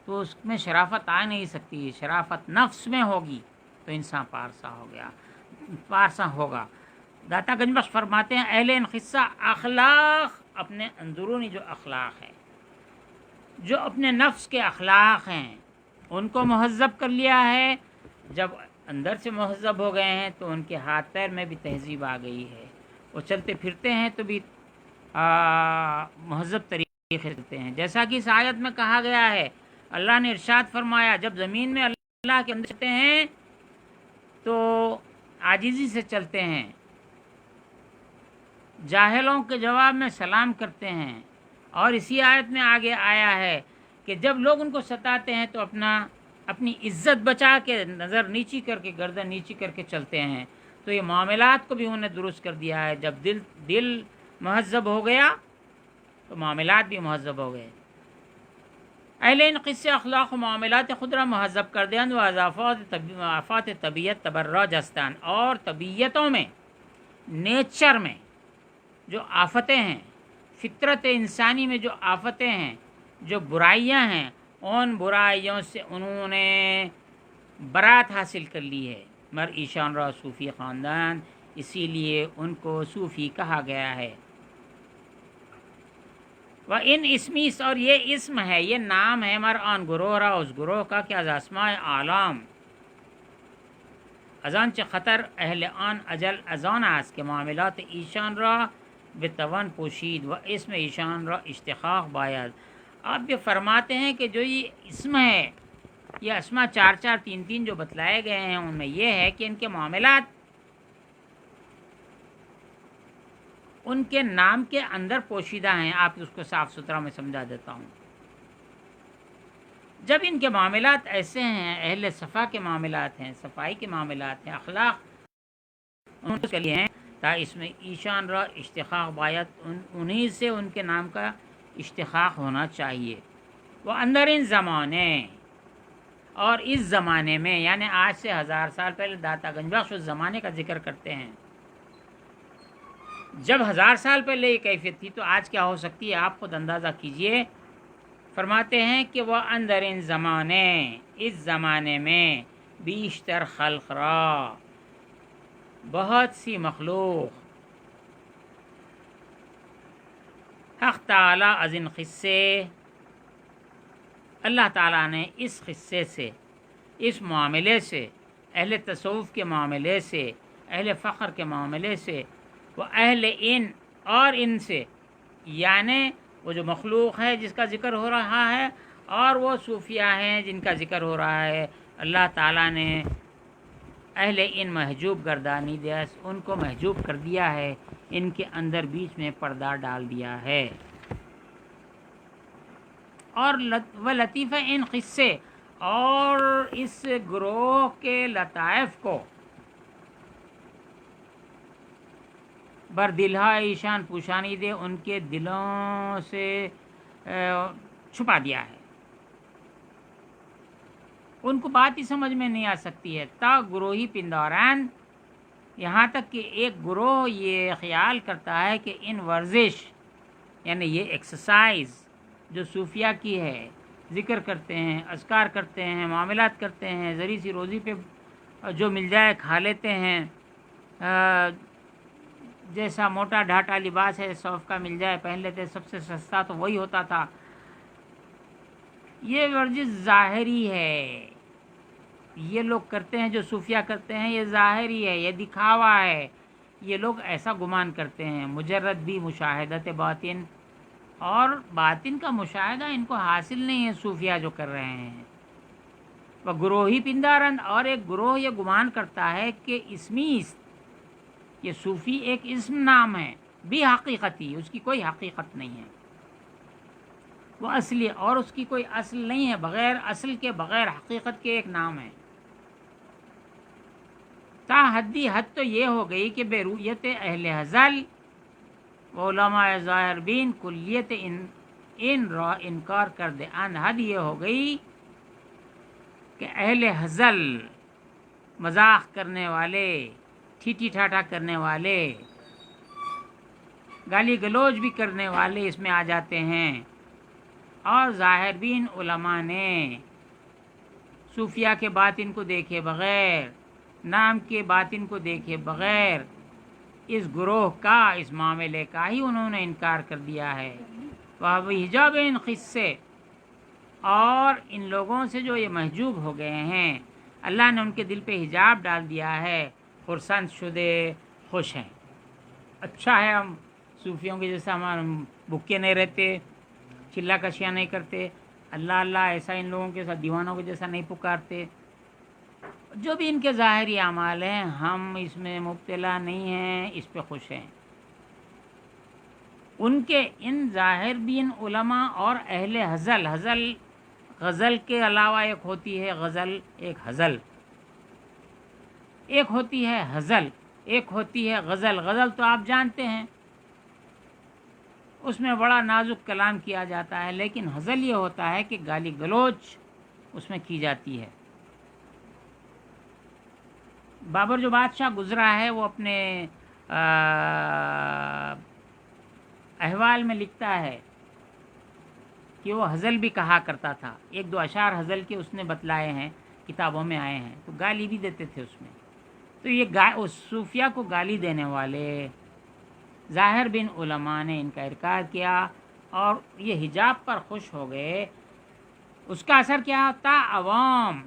تو اس میں شرافت آ نہیں سکتی. شرافت نفس میں ہوگی تو انسان پارسا ہوگا. داتا گنج بخش فرماتے ہیں اہل انقصہ اخلاق، اپنے اندرونی جو اخلاق ہیں، جو اپنے نفس کے اخلاق ہیں، ان کو مہذب کر لیا ہے. جب اندر سے مہذب ہو گئے ہیں تو ان کے ہاتھ پیر میں بھی تہذیب آ گئی ہے. وہ چلتے پھرتے ہیں تو بھی مہذب طریقے سے چلتے ہیں. جیسا کہ اس آیت میں کہا گیا ہے، اللہ نے ارشاد فرمایا جب زمین میں اللہ کے اندر چلتے ہیں تو عاجزی سے چلتے ہیں، جاہلوں کے جواب میں سلام کرتے ہیں. اور اسی آیت میں آگے آیا ہے کہ جب لوگ ان کو ستاتے ہیں تو اپنی عزت بچا کے، نظر نیچی کر کے، گردن نیچی کر کے چلتے ہیں. تو یہ معاملات کو بھی انہوں نے درست کر دیا ہے. جب دل مہذب ہو گیا تو معاملات بھی مہذب ہو گئے. اہل ان قصے اخلاق و معاملات خدرہ مہذب کر دیں و آفات طبیعت تبرہ جستان. اور طبیعتوں میں، نیچر میں جو آفتیں ہیں، فطرت انسانی میں جو آفتیں ہیں، جو برائیاں ہیں، ان برائیوں سے انہوں نے برات حاصل کر لی ہے. مر ایشان را صوفی خاندان، اسی لیے ان کو صوفی کہا گیا ہے. و ان اسمیس، اور یہ اسم ہے، یہ نام ہے، مر آن گروہ را، اس گروہ کا کہ از اسماء عالم ازان چه خطر اہل آن اجل ازان است که معاملات ایشان را بتوان پوشید و اسم ایشان را اشتقاق باید. آپ یہ فرماتے ہیں کہ جو یہ اسم ہے، یہ اسما چار چار تین تین جو بتلائے گئے ہیں، ان میں یہ ہے کہ ان کے معاملات ان کے نام کے اندر پوشیدہ ہیں. آپ اس کو صاف ستھرا میں سمجھا دیتا ہوں. جب ان کے معاملات ایسے ہیں، اہل صفا کے معاملات ہیں، صفائی کے معاملات ہیں، اخلاق ان کے لیے ہیں، تا اس میں ایشان را اشتقاق باید، انہی سے ان کے نام کا اشتقاق ہونا چاہیے. وہ اندر ان زمانے، اور اس زمانے میں، یعنی آج سے 1000 سال پہلے داتا گنج بخش اس زمانے کا ذکر کرتے ہیں. جب 1000 سال پہلے یہ کیفیت تھی تو آج کیا ہو سکتی ہے، آپ خود اندازہ کیجئے. فرماتے ہیں کہ وہ اندر ان زمانے، اس زمانے میں، بیشتر خلق را، بہت سی مخلوق، حق تعالی از ان قصے، اللہ تعالیٰ نے اس قصے سے، اس معاملے سے، اہل تصوف کے معاملے سے، اہل فخر کے معاملے سے، وہ اہل ان اور ان سے، یعنی وہ جو مخلوق ہے جس کا ذکر ہو رہا ہے، اور وہ صوفیہ ہیں جن کا ذکر ہو رہا ہے، اللہ تعالیٰ نے اہل ان محجوب گردانی دیا، ان کو محجوب کر دیا ہے، ان کے اندر بیچ میں پردہ ڈال دیا ہے. اور وہ لطیفہ ان قصے اور اس گروہ کے لطائف کو بر دلہا ایشان پوشانی دے، ان کے دلوں سے چھپا دیا ہے. ان کو بات ہی سمجھ میں نہیں آ سکتی ہے. تا گروہی پنداران، یہاں تک کہ ایک گروہ یہ خیال کرتا ہے کہ ان ورزش، یعنی یہ ایکسرسائز جو صوفیہ کی ہے، ذکر کرتے ہیں، اذکار کرتے ہیں، معاملات کرتے ہیں، ذری سی روزی پہ جو مل جائے کھا لیتے ہیں، جیسا موٹا ڈھاٹا لباس ہے 100 کا مل جائے پہن لیتے، سب سے سستا تو وہی ہوتا تھا. یہ ورزش ظاہری ہے، یہ لوگ کرتے ہیں جو صوفیہ کرتے ہیں، یہ ظاہری ہے، یہ دکھاوا ہے. یہ لوگ ایسا گمان کرتے ہیں. مجرد بھی مشاہدت باطن، اور باطن کا مشاہدہ ان کو حاصل نہیں ہے صوفیہ جو کر رہے ہیں. وہ گروہی پندارند، اور ایک گروہ یہ گمان کرتا ہے کہ اسمیست، یہ صوفی ایک اسم نام ہے، بھی حقیقتی، اس کی کوئی حقیقت نہیں ہے، وہ اصلی، اور اس کی کوئی اصل نہیں ہے، بغیر اصل کے، بغیر حقیقت کے ایک نام ہے. تا حدی حد تو یہ ہو گئی کہ بے رویت اہل ہزل علماء ظاہر بین کلیت ان را انکار کر دے. ان حد یہ ہو گئی کہ اہل ہزل، مذاق کرنے والے، ٹھیٹھی ٹھاٹھا کرنے والے، گالی گلوچ بھی کرنے والے اس میں آ جاتے ہیں. اور ظاہر بین علماء نے صوفیہ کے باطن کو دیکھے بغیر، نام کے باطن کو دیکھے بغیر، اس گروہ کا، اس معاملے کا ہی انہوں نے انکار کر دیا ہے. وہ حجاب ان قصے، اور ان لوگوں سے جو یہ محجوب ہو گئے ہیں، اللہ نے ان کے دل پہ حجاب ڈال دیا ہے. خرسند شدے، خوش ہیں. اچھا ہے ہم صوفیوں کے جیسا ہم بھوکے نہیں رہتے، چلا کشیاں نہیں کرتے، اللہ اللہ ایسا ان لوگوں کے ساتھ دیوانوں کے جیسا نہیں پکارتے. جو بھی ان کے ظاہری اعمال ہیں، ہم اس میں مبتلا نہیں ہیں، اس پہ خوش ہیں. ان کے ان ظاہر بین علماء اور اہل ہزل، ہزل غزل کے علاوہ ایک ہوتی ہے غزل، ایک ہزل، ایک ہوتی ہے ہزل، ایک ہوتی ہے غزل. غزل تو آپ جانتے ہیں، اس میں بڑا نازک کلام کیا جاتا ہے، لیکن ہزل یہ ہوتا ہے کہ گالی گلوچ اس میں کی جاتی ہے. بابر جو بادشاہ گزرا ہے، وہ اپنے احوال میں لکھتا ہے کہ وہ ہزل بھی کہا کرتا تھا. ایک دو اشعار ہزل کے اس نے بتلائے ہیں، کتابوں میں آئے ہیں، تو گالی بھی دیتے تھے اس میں. تو یہ صوفیہ کو گالی دینے والے ظاہر بن علماء نے ان کا انکار کیا. اور یہ حجاب پر خوش ہو گئے، اس کا اثر کیا ہوتا؟ عوام،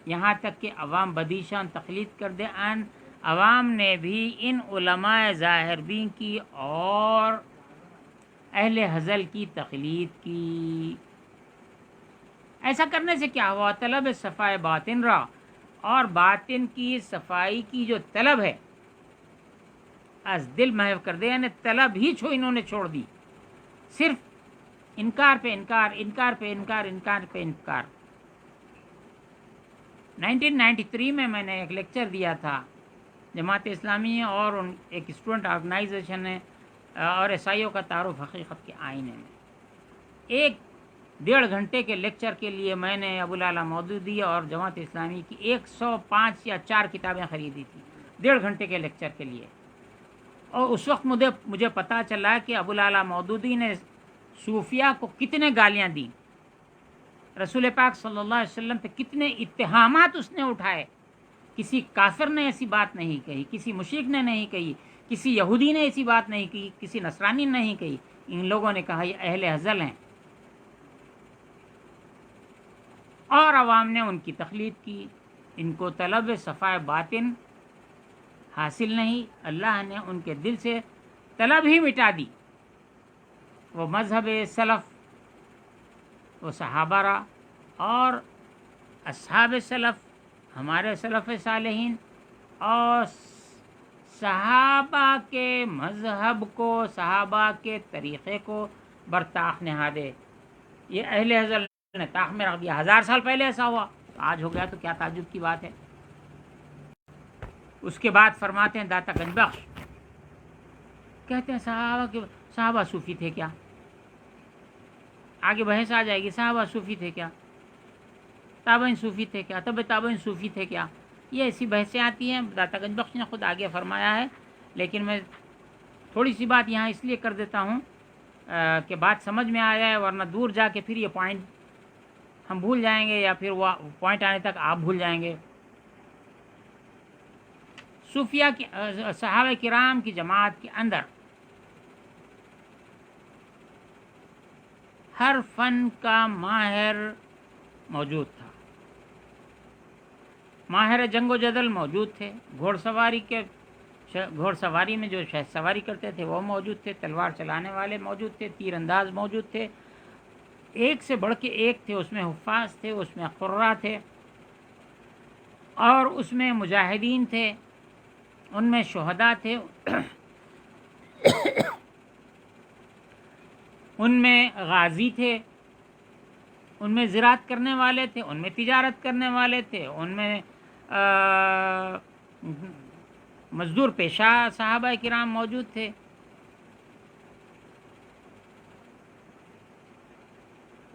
یہاں تک کہ عوام بدیشان تقلید کر دے ان عوام نے بھی ان علماء ظاہربین کی اور اہل حزل کی تقلید کی۔ ایسا کرنے سے کیا ہوا؟ طلب صفائے باطن را، اور باطن کی صفائی کی جو طلب ہے از دل محو کر دے، یعنی طلب ہی انہوں نے چھوڑ دی، صرف انکار پہ انکار، انکار پہ انکار، انکار پہ انکار۔ 1993 میں نے ایک لیکچر دیا تھا جماعت اسلامی اور ایک اسٹوڈنٹ آرگنائزیشن ہے اور عیسائیوں کا تعارف حقیقت کے آئینے میں۔ 1.5 گھنٹے کے لیکچر کے لیے میں نے ابوالعلا مودودی اور جماعت اسلامی کی 105 یا 4 کتابیں خریدی تھی 1.5 گھنٹے کے لیکچر کے لیے، اور اس وقت مجھے پتہ چلا کہ ابوالعلا مودودی نے صوفیہ کو کتنے گالیاں دیں، رسول پاک صلی اللہ علیہ وسلم پہ کتنے اتہامات اس نے اٹھائے۔ کسی کافر نے ایسی بات نہیں کہی، کسی مشرک نے نہیں کہی، کسی یہودی نے ایسی بات نہیں کی، کسی نصرانی نے نہیں کہی، ان لوگوں نے کہا یہ اہل حزل ہیں، اور عوام نے ان کی تقلید کی۔ ان کو طلب صفائے باطن حاصل نہیں، اللہ نے ان کے دل سے طلب ہی مٹا دی۔ وہ مذہب سلف، وہ صحابہ را اور اصحاب سلف، ہمارے سلف صالحین، اور صحابہ کے مذہب کو، صحابہ کے طریقے کو برطاق نہادے۔ یہ اہل حزل نے طاق میں رکھ دیا۔ 1000 سال پہلے ایسا ہوا، آج ہو گیا تو کیا تعجب کی بات ہے۔ اس کے بعد فرماتے ہیں داتا گنج بخش، کہتے ہیں صحابہ صوفی تھے کیا؟ آگے بحث آ جائے گی، صحابہ صوفی تھے کیا، تابعین صوفی تھے کیا، تابعین صوفی تھے کیا، یہ ایسی بحثیں آتی ہیں۔ داتا گنج بخش نے خود آگے فرمایا ہے، لیکن میں تھوڑی سی بات یہاں اس لیے کر دیتا ہوں کہ بات سمجھ میں آ جائے، ورنہ دور جا کے پھر یہ پوائنٹ ہم بھول جائیں گے، یا پھر وہ پوائنٹ آنے تک آپ بھول جائیں گے۔ صوفیہ کی، صحابہ کرام کی جماعت کے اندر ہر فن کا ماہر موجود تھا۔ ماہر جنگ و جدل موجود تھے، گھوڑ سواری میں جو شہد سواری کرتے تھے وہ موجود تھے، تلوار چلانے والے موجود تھے، تیر انداز موجود تھے، ایک سے بڑھ کے ایک تھے، اس میں حفاظ تھے، اس میں قراء تھے، اور اس میں مجاہدین تھے، ان میں شہداء تھے، ان میں غازی تھے، ان میں زراعت کرنے والے تھے، ان میں تجارت کرنے والے تھے، ان میں مزدور پیشہ صحابہ کرام موجود تھے۔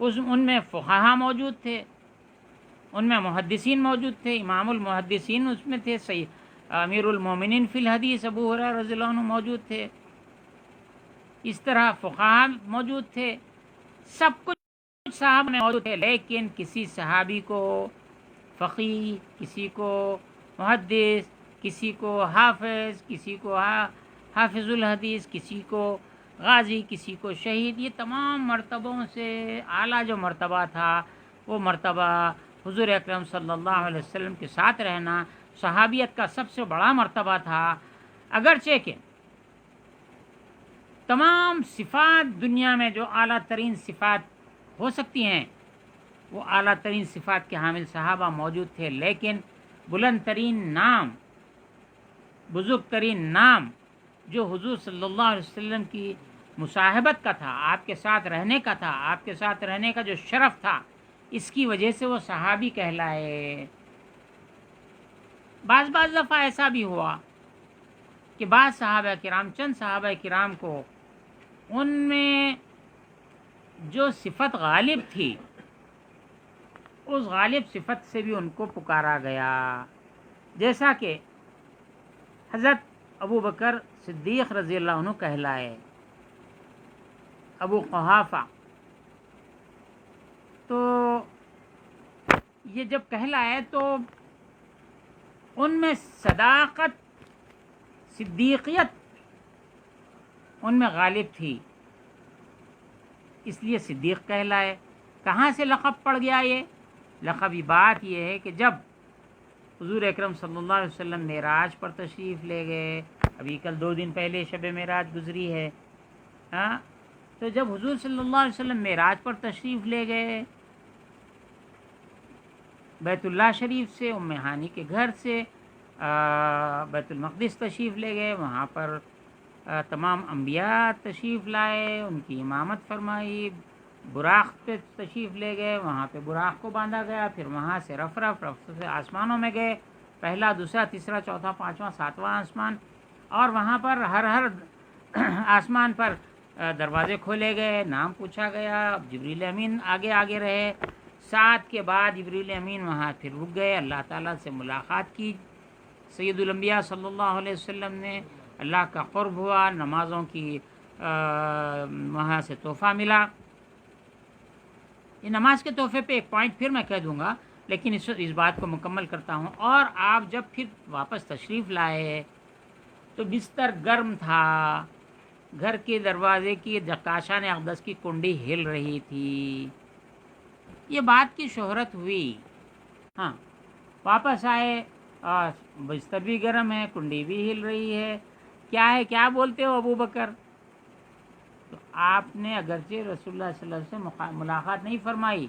ان میں فقہا موجود تھے، ان میں محدثین موجود تھے، امام المحدثین اس میں تھے، امیر المومنین فی الحدیث ابو ہریرہ رضی اللہ عنہ موجود تھے، اس طرح فقہا موجود تھے، سب کچھ صحابہ میں موجود تھے، لیکن کسی صحابی کو فقیہ، کسی کو محدث، کسی کو حافظ، کسی کو حافظ الحدیث، کسی کو غازی، کسی کو شہید، یہ تمام مرتبوں سے اعلیٰ جو مرتبہ تھا وہ مرتبہ حضور اکرم صلی اللہ علیہ وسلم کے ساتھ رہنا صحابیت کا سب سے بڑا مرتبہ تھا۔ اگرچہ کہ تمام صفات دنیا میں جو اعلیٰ ترین صفات ہو سکتی ہیں وہ اعلیٰ ترین صفات کے حامل صحابہ موجود تھے، لیکن بلند ترین نام، بزرگ ترین نام جو حضور صلی اللہ علیہ وسلم کی مصاحبت کا تھا، آپ کے ساتھ رہنے کا تھا، آپ کے ساتھ رہنے کا جو شرف تھا، اس کی وجہ سے وہ صحابی کہلائے۔ بعض دفعہ ایسا بھی ہوا کہ بعض صحابہ کرام، چند صحابہ کرام کو ان میں جو صفت غالب تھی اس غالب صفت سے بھی ان کو پکارا گیا، جیسا کہ حضرت ابو بکر صدیق رضی اللہ عنہ کہلائے، ابو قحافہ، تو یہ جب کہلائے تو ان میں صداقت، صدیقیت ان میں غالب تھی، اس لیے صدیق کہلائے۔ کہاں سے لقب پڑ گیا؟ یہ لقبی بات یہ ہے کہ جب حضور اکرم صلی اللہ علیہ وسلم معراج پر تشریف لے گئے، ابھی کل 2 دن پہلے شب معراج گزری ہے، ہاں، تو جب حضور صلی اللہ علیہ وسلم معراج پر تشریف لے گئے بیت اللہ شریف سے، ام ہانی کے گھر سے بیت المقدس تشریف لے گئے، وہاں پر تمام انبیاء تشریف لائے، ان کی امامت فرمائی، براق پہ تشریف لے گئے، وہاں پہ براق کو باندھا گیا، پھر وہاں سے رف سے آسمانوں میں گئے، پہلا، دوسرا، تیسرا، چوتھا، پانچواں، ساتواں آسمان، اور وہاں پر ہر آسمان پر دروازے کھولے گئے، نام پوچھا گیا، جبریل امین آگے آگے رہے، 7 کے بعد جبریل امین وہاں پھر رک گئے، اللہ تعالیٰ سے ملاقات کی، سید الانبیاء صلی اللہ علیہ وسلم نے، اللہ کا قرب ہوا، نمازوں کی وہاں سے تحفہ ملا۔ یہ نماز کے تحفے پہ ایک پوائنٹ پھر میں کہہ دوں گا، لیکن اس بات کو مکمل کرتا ہوں۔ اور آپ جب پھر واپس تشریف لائے تو بستر گرم تھا، گھر کے دروازے کی کاشان اقدس کی کنڈی ہل رہی تھی، یہ بات کی شہرت ہوئی۔ ہاں، واپس آئے اور بستر بھی گرم ہے، کنڈی بھی ہل رہی ہے، کیا ہے، کیا بولتے ہو ابو بکر؟ تو آپ نے اگرچہ رسول اللہ صلی اللہ علیہ وسلم سے ملاقات نہیں فرمائی،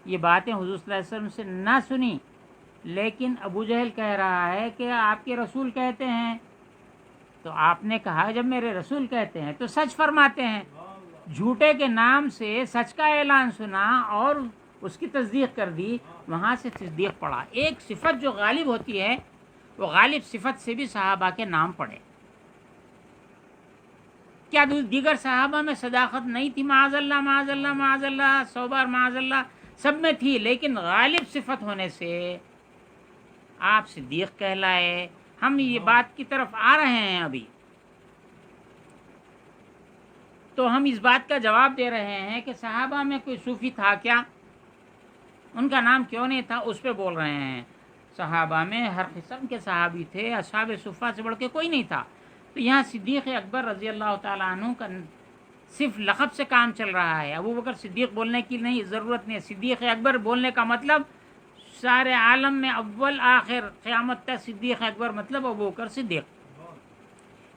یہ باتیں حضور صلی اللہ علیہ وسلم سے نہ سنی، لیکن ابو جہل کہہ رہا ہے کہ آپ کے رسول کہتے ہیں، تو آپ نے کہا جب میرے رسول کہتے ہیں تو سچ فرماتے ہیں، جھوٹے کے نام سے سچ کا اعلان سنا اور اس کی تصدیق کر دی، وہاں سے تصدیق پڑا۔ ایک صفت جو غالب ہوتی ہے، وہ غالب صفت سے بھی صحابہ کے نام پڑے۔ کیا دیگر صحابہ میں صداقت نہیں تھی؟ معاذ اللہ، معاذ اللہ، معاذ اللہ، 100 بار معاذ اللہ، سب میں تھی، لیکن غالب صفت ہونے سے آپ صدیق کہلائے۔ ہم یہ بات کی طرف آ رہے ہیں ابھی، تو ہم اس بات کا جواب دے رہے ہیں کہ صحابہ میں کوئی صوفی تھا کیا؟ ان کا نام کیوں نہیں تھا؟ اس پہ بول رہے ہیں۔ صحابہ میں ہر قسم کے صحابی تھے، اصحاب صفہ سے بڑھ کے کوئی نہیں تھا۔ تو یہاں صدیق اکبر رضی اللہ تعالیٰ عنہ کا صرف لقب سے کام چل رہا ہے، ابو بکر صدیق بولنے کی نہیں ضرورت نہیں ہے۔ صدیق اکبر بولنے کا مطلب سارے عالم میں اول آخر قیامت تک صدیق اکبر مطلب ابو بکر صدیق۔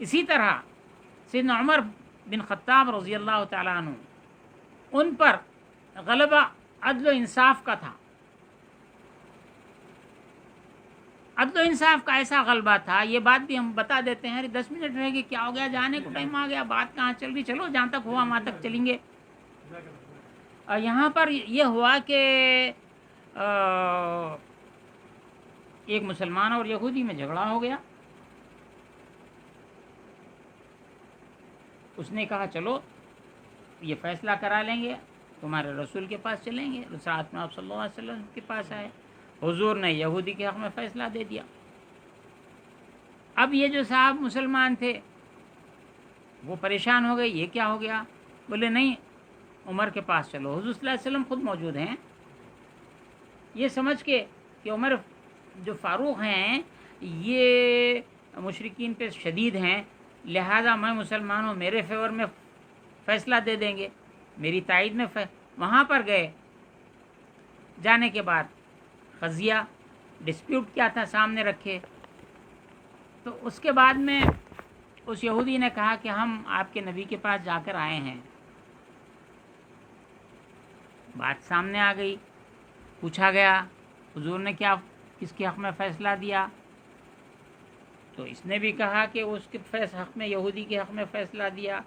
اسی طرح سیدنا عمر بن خطاب رضی اللہ تعالیٰ عنہ، ان پر غلبہ عدل و انصاف کا تھا، عدل و انصاف کا ایسا غلبہ تھا، یہ بات بھی ہم بتا دیتے ہیں۔ 10 منٹ رہ گئے، کیا ہو گیا، جانے کو ٹائم آ گیا، بات کہاں چل رہی، چلو جہاں تک ہوا وہاں تک چلیں گے۔ اور یہاں پر یہ ہوا کہ ایک مسلمان اور یہودی میں جھگڑا ہو گیا، اس نے کہا چلو یہ فیصلہ کرا لیں گے، تمہارے رسول کے پاس چلیں گے، رات میں آپ صلی اللہ علیہ وسلم کے پاس آئے، حضور نے یہودی کے حق میں فیصلہ دے دیا۔ اب یہ جو صاحب مسلمان تھے وہ پریشان ہو گئے، یہ کیا ہو گیا؟ بولے نہیں، عمر کے پاس چلو۔ حضور صلی اللہ علیہ وسلم خود موجود ہیں، یہ سمجھ کے کہ عمر جو فاروق ہیں یہ مشرکین پہ شدید ہیں، لہذا میں مسلمان ہوں، میرے فیور میں فیصلہ دے دیں گے، میری تائید میں وہاں پر گئے۔ جانے کے بعد قضیہ ڈسپیوٹ کیا تھا سامنے رکھے، تو اس کے بعد میں اس یہودی نے کہا کہ ہم آپ کے نبی کے پاس جا کر آئے ہیں۔ بات سامنے آ گئی، پوچھا گیا حضور نے کیا کس کے حق میں فیصلہ دیا، تو اس نے بھی کہا کہ اس کے حق میں، یہودی کے حق میں فیصلہ دیا۔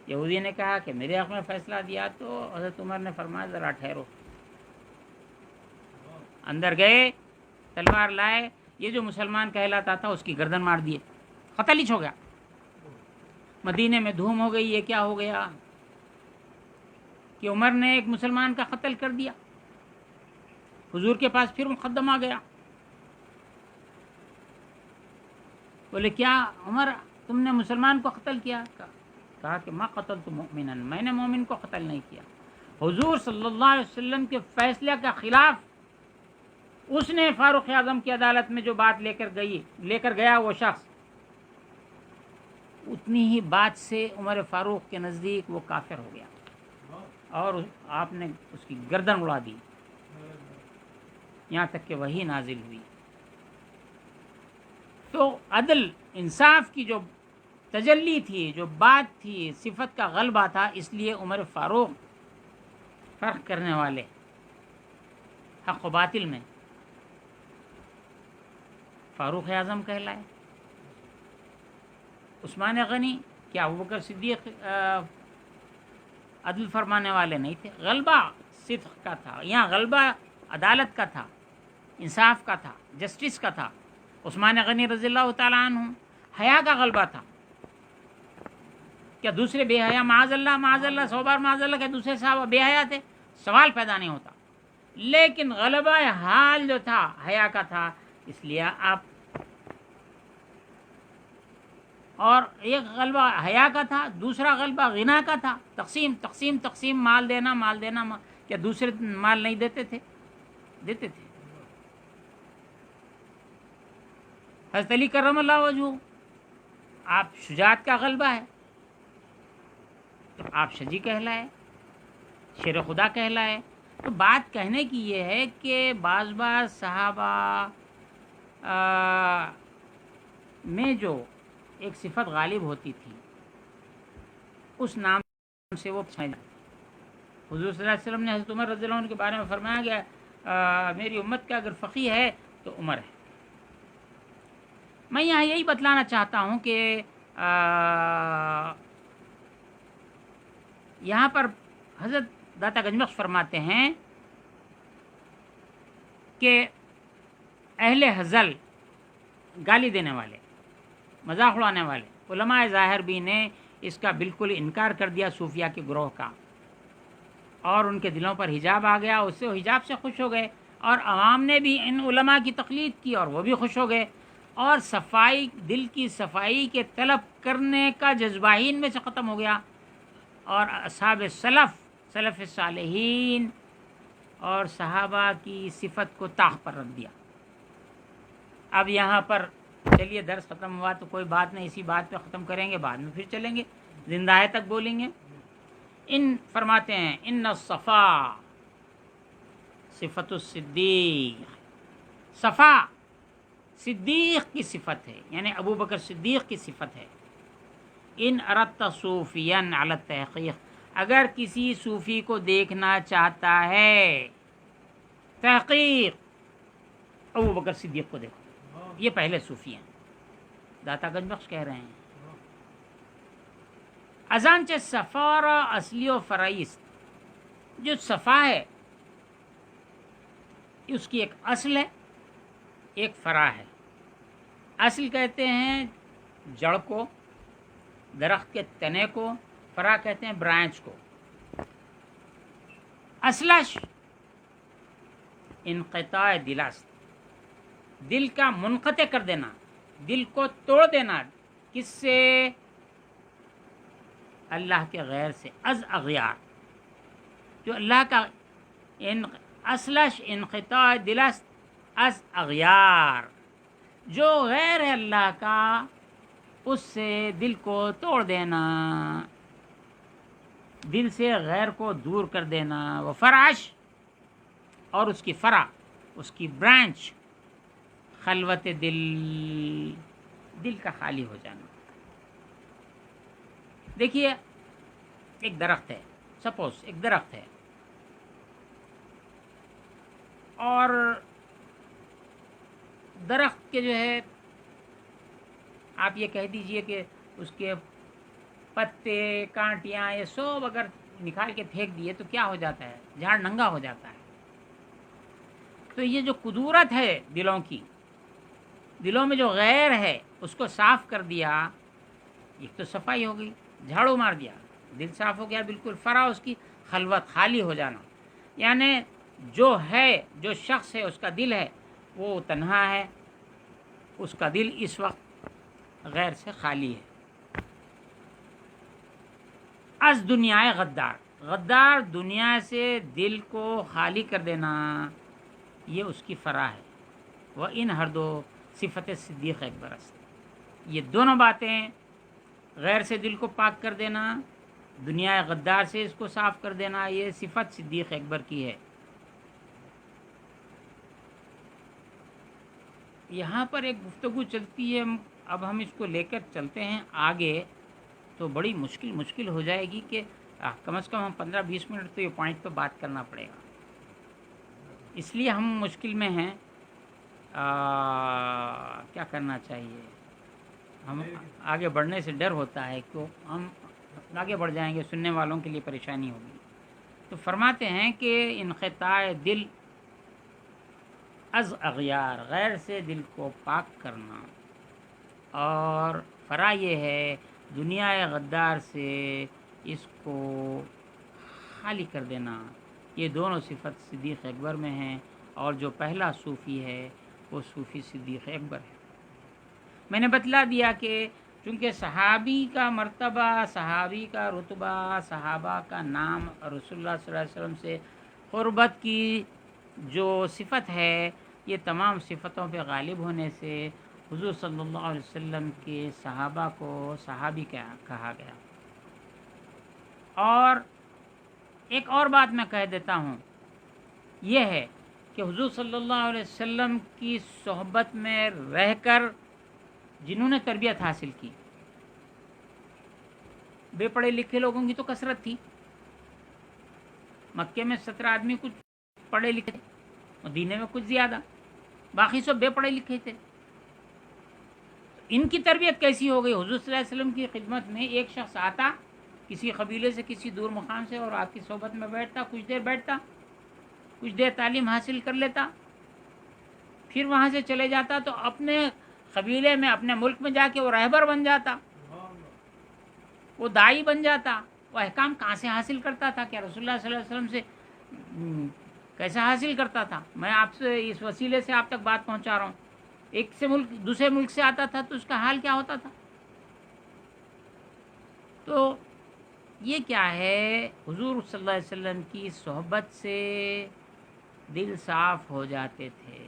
یہودی نے کہا کہ میرے حق میں فیصلہ دیا، تو حضرت عمر نے فرمایا ذرا ٹھہرو۔ اندر گئے، تلوار لائے، یہ جو مسلمان کہلاتا تھا اس کی گردن مار دیے، قتل ہی ہو گیا۔ مدینے میں دھوم ہو گئی، یہ کیا ہو گیا کہ عمر نے ایک مسلمان کا قتل کر دیا۔ حضور کے پاس پھر مقدمہ گیا، بولے کیا عمر تم نے مسلمان کو قتل کیا؟ کہا کہ ما قتلت مؤمنا، میں نے مومن کو قتل نہیں کیا۔ حضور صلی اللہ علیہ وسلم کے فیصلے کا خلاف اس نے فاروق اعظم کی عدالت میں جو بات لے کر گیا وہ شخص، اتنی ہی بات سے عمر فاروق کے نزدیک وہ کافر ہو گیا۔ اور آپ نے اس کی گردن اڑا دی، یہاں تک کہ وہی نازل ہوئی۔ تو عدل انصاف کی جو تجلی تھی، جو بات تھی، صفت کا غلبہ تھا، اس لیے عمر فاروق فرق کرنے والے حق و باطل میں فاروق اعظم کہلائے۔ عثمان غنی کیا ابوبکر صدیق عدل فرمانے والے نہیں تھے؟ غلبہ صدق کا تھا، یہاں غلبہ عدالت کا تھا، انصاف کا تھا، جسٹس کا تھا۔ عثمان غنی رضی اللہ تعالیٰ عنہ حیا کا غلبہ تھا۔ کیا دوسرے بے حیا؟ معاذ اللہ 100 بار معاذ اللہ کہ دوسرے صحابہ بے حیا تھے؟ سوال پیدا نہیں ہوتا۔ لیکن غلبہ حال جو تھا حیا کا تھا، اس لیے آپ، اور ایک غلبہ حیا کا تھا، دوسرا غلبہ غنا کا تھا، تقسیم مال دینا کیا دوسرے مال نہیں دیتے تھے؟ دیتے تھے۔ حضرت علی کرم اللہ وجہہ، آپ شجاعت کا غلبہ ہے تو آپ شجی کہلائے، شیر خدا کہلائے۔ تو بات کہنے کی یہ ہے کہ بعض صحابہ میں جو ایک صفت غالب ہوتی تھی، اس نام سے وہ پہچانے جاتے۔ حضور صلی اللہ علیہ وسلم نے حضرت عمر رضی اللہ عنہ کے بارے میں فرمایا گیا میری امت کا اگر فقیہ ہے تو عمر ہے۔ میں یہاں یہی بتلانا چاہتا ہوں کہ یہاں پر حضرت داتا گنج بخش فرماتے ہیں کہ اہل ہزل، گالی دینے والے، مذاق اڑانے والے علماء ظاہر بھی نے اس کا بالکل انکار کر دیا صوفیہ کے گروہ کا، اور ان کے دلوں پر حجاب آ گیا، اس سے حجاب سے خوش ہو گئے، اور عوام نے بھی ان علماء کی تقلید کی اور وہ بھی خوش ہو گئے، اور صفائی، دل کی صفائی کے طلب کرنے کا جذبہ ہی ان میں سے ختم ہو گیا، اور اصحاب سلف صالحین اور صحابہ کی صفت کو طاق پر رکھ دیا۔ اب یہاں پر چلیے درس ختم ہوا تو کوئی بات نہیں، اسی بات پہ ختم کریں گے، بعد میں پھر چلیں گے، زندہ ہے تک بولیں گے۔ فرماتے ہیں ان الصفا صفت الصدیق، صفا صدیق کی صفت ہے، یعنی ابو بکر صدیق کی صفت ہے۔ ان اردت صوفیا علی التحقیق، اگر کسی صوفی کو دیکھنا چاہتا ہے تحقیق، ابو بکر صدیق کو دیکھو، یہ پہلے صوفی ہیں، داتا گنج بخش کہہ رہے ہیں۔ ازانچہ صفارہ اصلی و فرعی است، جو صفا ہے اس کی ایک اصل ہے، ایک فرع ہے۔ اصل کہتے ہیں جڑ کو، درخت کے تنے کو، فرع کہتے ہیں برانچ کو۔ اصلش انقطاع دل است، دل کا منقطع کر دینا، دل کو توڑ دینا، کس سے؟ اللہ کے غیر سے، از اغیار، جو اللہ کا اصلش انقطاع دل است از اغیار، جو غیر ہے اللہ کا اس سے دل کو توڑ دینا، دل سے غیر کو دور کر دینا۔ وہ فرعش، اور اس کی فرع، اس کی برانچ، خلوت دل، دل کا خالی ہو جانا۔ دیکھیے ایک درخت ہے، سپوز ایک درخت ہے، اور درخت کے جو ہے آپ یہ کہہ دیجئے کہ اس کے پتے، کانٹیاں، یہ سب اگر نکال کے پھینک دیے تو کیا ہو جاتا ہے؟ جھاڑ ننگا ہو جاتا ہے۔ تو یہ جو قدورت ہے دلوں کی، دلوں میں جو غیر ہے اس کو صاف کر دیا، ایک تو صفائی ہو گئی، جھاڑو مار دیا، دل صاف ہو گیا بالکل۔ فرع اس کی خلوت، خالی ہو جانا، یعنی جو ہے، جو شخص ہے، اس کا دل ہے وہ تنہا ہے، اس کا دل اس وقت غیر سے خالی ہے۔ از دنیا غدار، غدار دنیا سے دل کو خالی کر دینا، یہ اس کی فرع ہے۔ وہ ان ہر دو صفت صدیق اکبر است، یہ دونوں باتیں، غیر سے دل کو پاک کر دینا، دنیا غدار سے اس کو صاف کر دینا، یہ صفت صدیق اکبر کی ہے۔ یہاں پر ایک گفتگو چلتی ہے، اب ہم اس کو لے کر چلتے ہیں آگے تو بڑی مشکل ہو جائے گی کہ کم از کم ہم 15-20 منٹ تو یہ پوائنٹ پہ بات کرنا پڑے گا، اس لیے ہم مشکل میں ہیں۔ کیا کرنا چاہیے؟ ہم آگے بڑھنے سے ڈر ہوتا ہے کہ ہم آگے بڑھ جائیں گے، سننے والوں کے لیے پریشانی ہوگی۔ تو فرماتے ہیں کہ انقطاع دل از اغیار، غیر سے دل کو پاک کرنا، اور فرا یہ ہے دنیا غدار سے اس کو خالی کر دینا، یہ دونوں صفت صدیق اکبر میں ہیں، اور جو پہلا صوفی ہے وہ صوفی صدیق اکبر ہے۔ میں نے بتلا دیا کہ چونکہ صحابی کا مرتبہ، صحابی کا رتبہ، صحابہ کا نام، رسول اللہ صلی اللہ علیہ وسلم سے قربت کی جو صفت ہے، یہ تمام صفتوں پہ غالب ہونے سے حضور صلی اللہ علیہ وسلم کے صحابہ کو صحابی کہا گیا۔ اور ایک اور بات میں کہہ دیتا ہوں، یہ ہے کہ حضور صلی اللہ علیہ وسلم کی صحبت میں رہ کر جنہوں نے تربیت حاصل کی، بے پڑھے لکھے لوگوں کی تو کثرت تھی۔ مکے میں 17 آدمی کچھ پڑھے لکھے تھے، مدینے میں کچھ زیادہ، باقی سب بے پڑھے لکھے تھے۔ ان کی تربیت کیسی ہو گئی؟ حضور صلی اللہ علیہ وسلم کی خدمت میں ایک شخص آتا کسی قبیلے سے، کسی دور مقام سے، اور آپ کی صحبت میں بیٹھتا، کچھ دیر بیٹھتا، کچھ دیر تعلیم حاصل کر لیتا، پھر وہاں سے چلے جاتا تو اپنے قبیلے میں، اپنے ملک میں جا کے وہ رہبر بن جاتا، وہ داعی بن جاتا۔ وہ احکام کہاں سے حاصل کرتا تھا؟ کیا رسول اللہ صلی اللہ علیہ وسلم سے کیسا حاصل کرتا تھا؟ میں آپ سے اس وسیلے سے آپ تک بات پہنچا رہا ہوں۔ ایک سے ملک دوسرے ملک سے آتا تھا تو اس کا حال کیا ہوتا تھا؟ تو یہ کیا ہے؟ حضور صلی اللہ علیہ وسلم کی صحبت سے دل صاف ہو جاتے تھے۔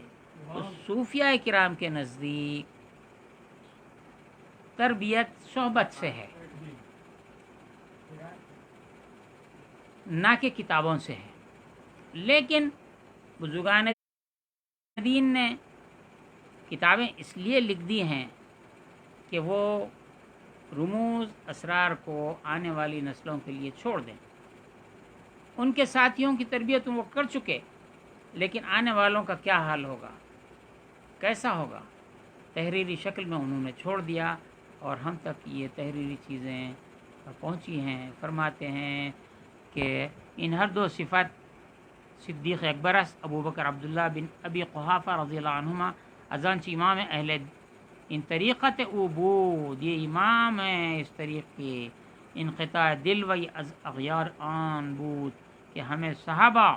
صوفیاء کرام کے نزدیک تربیت صحبت سے ہے، نہ کہ کتابوں سے ہے۔ لیکن بزرگان دین نے کتابیں اس لیے لکھ دی ہیں کہ وہ رموز اسرار کو آنے والی نسلوں کے لیے چھوڑ دیں۔ ان کے ساتھیوں کی تربیت وہ کر چکے، لیکن آنے والوں کا کیا حال ہوگا، کیسا ہوگا، تحریری شکل میں انہوں نے چھوڑ دیا، اور ہم تک یہ تحریری چیزیں پہنچی ہیں۔ فرماتے ہیں کہ ان ہر دو صفات صدیق اکبر ابو بکر عبداللہ بن ابی قحافہ رضی اللہ عنہما ازانچ امام اہل ان طریقت عبود، یہ امام ہیں اس طریق کے، انقطاع دل و از اغیار آن بود، کہ ہمیں صحابہ،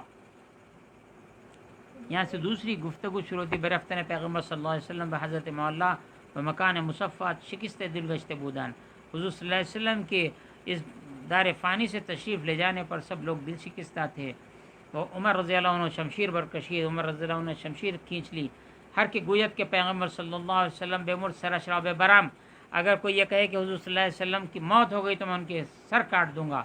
یہاں سے دوسری گفتگو شروع ہوتی، برفتن پیغمبر صلی اللہ علیہ وسلم بحضرت مولا و مکان مصفات شکست دل گشت بودن۔ حضور صلی اللہ علیہ وسلم کے اس دار فانی سے تشریف لے جانے پر سب لوگ دل شکستہ تھے۔ وہ عمر رضی اللہ عنہ شمشیر برکشید، عمر رضی اللہ عنہ نے شمشیر کھینچ لی، ہر کی گویت کے پیغمبر صلی اللہ علیہ وسلم بے مرد سر شراب برام، اگر کوئی یہ کہے کہ حضور صلی اللہ علیہ وسلم کی موت ہو گئی تو میں ان کے سر کاٹ دوں گا۔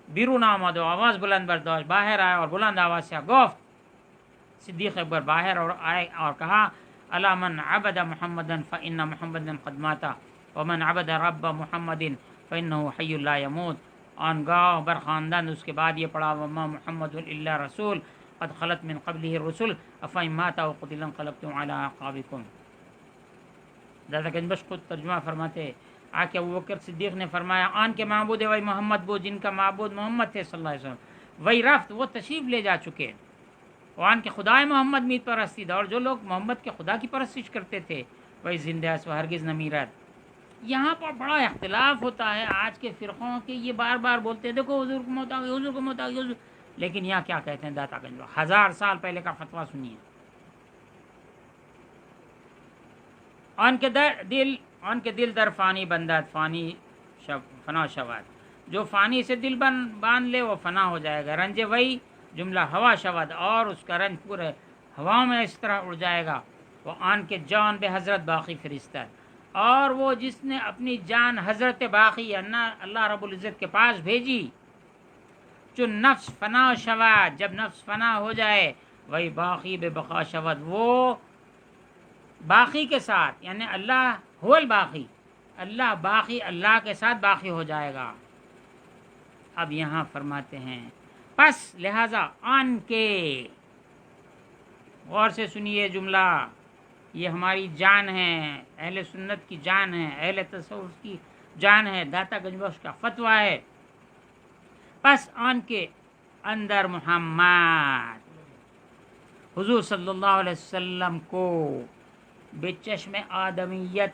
بیرون آمد و آواز بلند برداشت، باہر آئے اور بلند آواز سے گفت، صدیق اکبر باہر اور آئے اور کہا، الا من عبد محمدا فإن محمدا قد مات ومن عبد رب محمد فإنه حی لا يموت۔ آن گاہ برخاندند اس کے بعد یہ پڑھا، وما محمد الا رسول قد خلت من قبله الرسل افإن مات او قتل انقلبتم على اعقابكم۔ دادا گنج خود ترجمہ فرماتے آ کے ابو بکر صدیق نے فرمایا، آن کے معبود وہی محمد وہ جن کا معبود محمد تھے صلی اللہ علیہ وسلم، وہی رفت وہ تشریف لے جا چکے، وان کے خدائے محمد میت پرستی تھا، اور جو لوگ محمد کے خدا کی پرستش کرتے تھے وہی زندہ اس و ہرگز نہ میرد۔ یہاں پر بڑا اختلاف ہوتا ہے آج کے فرقوں کے، یہ بار بار بولتے ہیں دیکھو حضور کو موت آ گئی، حضور کو موت آ گئی، حضور، لیکن یہاں کیا کہتے ہیں داتا گنج، 1000 سال پہلے کا فتویٰ سنیے۔ آن کے دل در فانی بندد فانی فنا شود، جو فانی سے دل باندھ لے وہ فنا ہو جائے گا، رنج وہی جملہ ہوا شود، اور اس کا رنج پورے ہوا میں اس طرح اڑ جائے گا۔ وہ آن کے جان بے حضرت باقی فرشتہ، اور وہ جس نے اپنی جان حضرت باقی اللہ رب العزت کے پاس بھیجی، چون نفس فنا شود، جب نفس فنا ہو جائے، وہی باقی بے بقا شود، وہ باقی کے ساتھ، یعنی اللہ هو الباقی، اللہ باقی اللہ کے ساتھ باقی ہو جائے گا۔ اب یہاں فرماتے ہیں پس لہذا آن کے، غور سے سنیے جملہ، یہ ہماری جان ہے، اہل سنت کی جان ہے، اہل تصوف کی جان ہے، داتا گنج بخش کا فتویٰ ہے۔ پس آن کے اندر محمد حضور صلی اللہ علیہ وسلم کو بے چشم آدمیت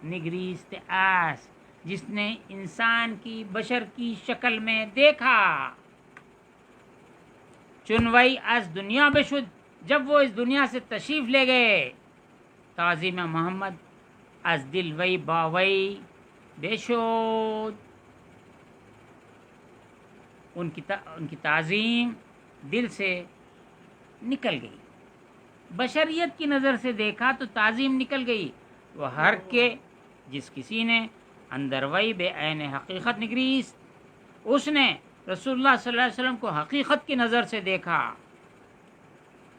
نگریست اس، جس نے انسان کی بشر کی شکل میں دیکھا، چنوئی از دنیا بشد، جب وہ اس دنیا سے تشریف لے گئے، تعظیم محمد از دل وی باوی بے شد، ان کی تعظیم دل سے نکل گئی، بشریت کی نظر سے دیکھا تو تعظیم نکل گئی، وہ ہر کے جس کسی نے اندر وی بے عین حقیقت نگریست، اس نے رسول اللہ صلی اللہ علیہ وسلم کو حقیقت کی نظر سے دیکھا،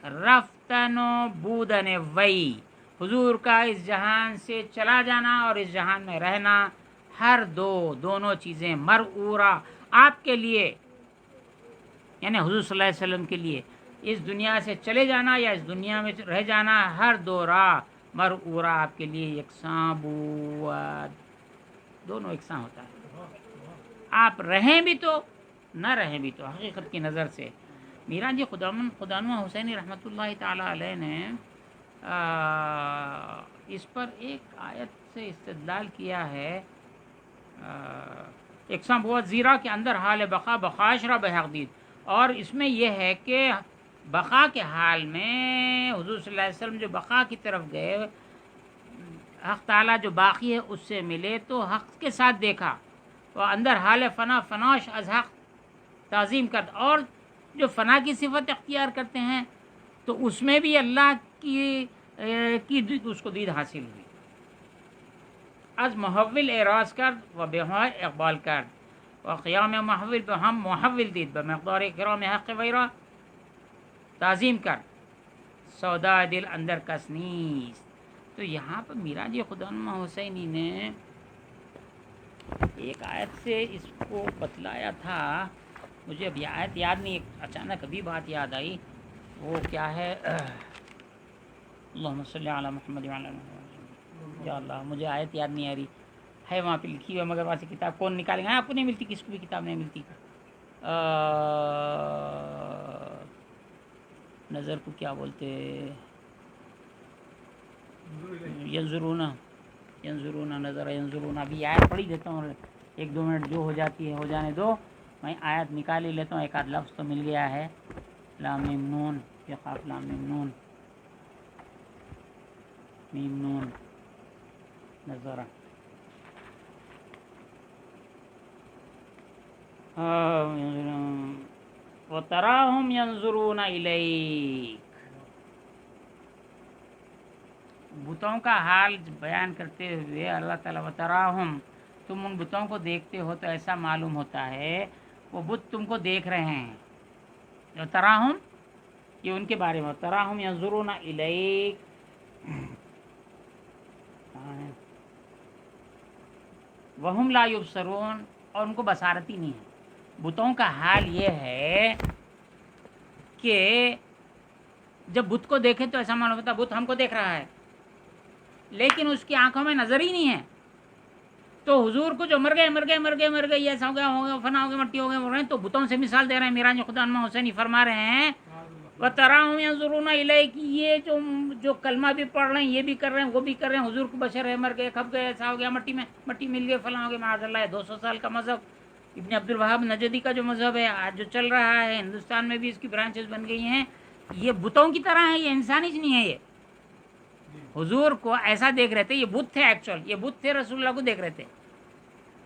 رفتن و بودن وی، حضور کا اس جہان سے چلا جانا اور اس جہان میں رہنا، ہر دونوں چیزیں مرعورہ آپ کے لیے، یعنی حضور صلی اللہ علیہ وسلم کے لیے اس دنیا سے چلے جانا یا اس دنیا میں رہ جانا، ہر دو راہ مرعورہ آپ کے لیے یکساں بود، دونوں یکساں ہوتا ہے، آپ رہیں بھی تو نہ رہیں بھی تو، حقیقت کی نظر سے۔ میران جی خدانوہ حسینی رحمۃ اللہ تعالیٰ علیہ نے اس پر ایک آیت سے استدلال کیا ہے، یکساں بود زیرہ کے اندر حال بقا بخاش را بحق دید، اور اس میں یہ ہے کہ بقا کے حال میں حضور صلی اللہ علیہ وسلم جو بقا کی طرف گئے، حق تعالیٰ جو باقی ہے اس سے ملے تو حق کے ساتھ دیکھا، وہ اندر حال فنا فناش از حق تعظیم کرتا، اور جو فنا کی صفت اختیار کرتے ہیں تو اس میں بھی اللہ کی اس کو دید حاصل ہوئی، از محول اعراض کرد و بہائے اقبال کرد و قیام محول به هم محول دید، به مقدار کرام حق ویرا تعظیم کرد، سودا دل اندر کس نیست۔ تو یہاں پر میرا جی خدانوہ حسینی نے ایک آیت سے اس کو بتلایا تھا، مجھے اب یہ آیت یاد نہیں، اچانک ابھی بات یاد آئی، وہ کیا ہے، اللہم صلی علی محمد وعلی محمد، یا اللہ مجھے آیت یاد نہیں آ رہی ہے، وہاں پہ لکھی ہوئی، مگر وہاں سے کتاب کون نکالیں گے، آپ کو نہیں ملتی، کس کو بھی کتاب نہیں ملتی، نظر کو کیا بولتے، ینظرون نظر ینظرون، ابھی آیت پڑھی دیتا ہوں، ایک دو منٹ جو ہو جاتی ہے ہو جانے دو، میں آیت نکال ہی لیتا ہوں، ایک آدھ لفظ تو مل گیا ہے، لام میم نون، یہ خاف لام میم نون، میم نون نظر، وَتَرَاهُمْ يَنْظُرُونَ إِلَيْكَ، بتوں کا حال بیان کرتے ہوئے اللہ تعالیٰ وَتَرَاهُمْ، تم ان بتوں کو دیکھتے ہو تو ایسا معلوم ہوتا ہے وہ بت تم کو دیکھ رہے ہیں، وَتَرَاهُمْ یہ ان کے بارے میں، وَتَرَاهُمْ يَنْظُرُونَ إِلَيْكَ، وَهُمْ لَا يُبْصِرُونَ، اور ان کو بصارت ہی نہیں ہے۔ بتوں کا حال یہ ہے کہ جب بت کو دیکھیں تو ایسا معلوم ہوتا ہے بت ہم کو دیکھ رہا ہے، لیکن اس کی آنکھوں میں نظر ہی نہیں ہے۔ تو حضور کو جو مر گئے یہ ایسا ہو گیا فنا ہو گیا مٹی ہو گئے مر رہے ہیں، تو بتوں سے مثال دے رہے ہیں۔ میران خدانوہ حسینی فرما رہے ہیں وَتَرَاهُمْ يَنْظُرُونَ إِلَيْكَ، یہ جو کلمہ بھی پڑھ رہے ہیں، یہ بھی کر رہے ہیں، وہ بھی کر رہے ہیں، حضور کو بشر ہے، مر گئے کھپ گئے ایسا ہو گیا، مٹی مل گئے فلاں ہو گیا، معاذ اللہ، 200 سال کا مذہب ابن عبد الوہاب نجدی کا جو مذہب ہے آج جو چل رہا ہے ہندوستان میں بھی اس کی برانچز بن گئی ہیں، یہ بتوں کی طرح ہے، یہ انسانی نہیں ہے۔ یہ حضور کو ایسا دیکھ رہے تھے، یہ بت تھے، ایکچوئل یہ بت تھے، رسول اللہ کو دیکھ رہے تھے،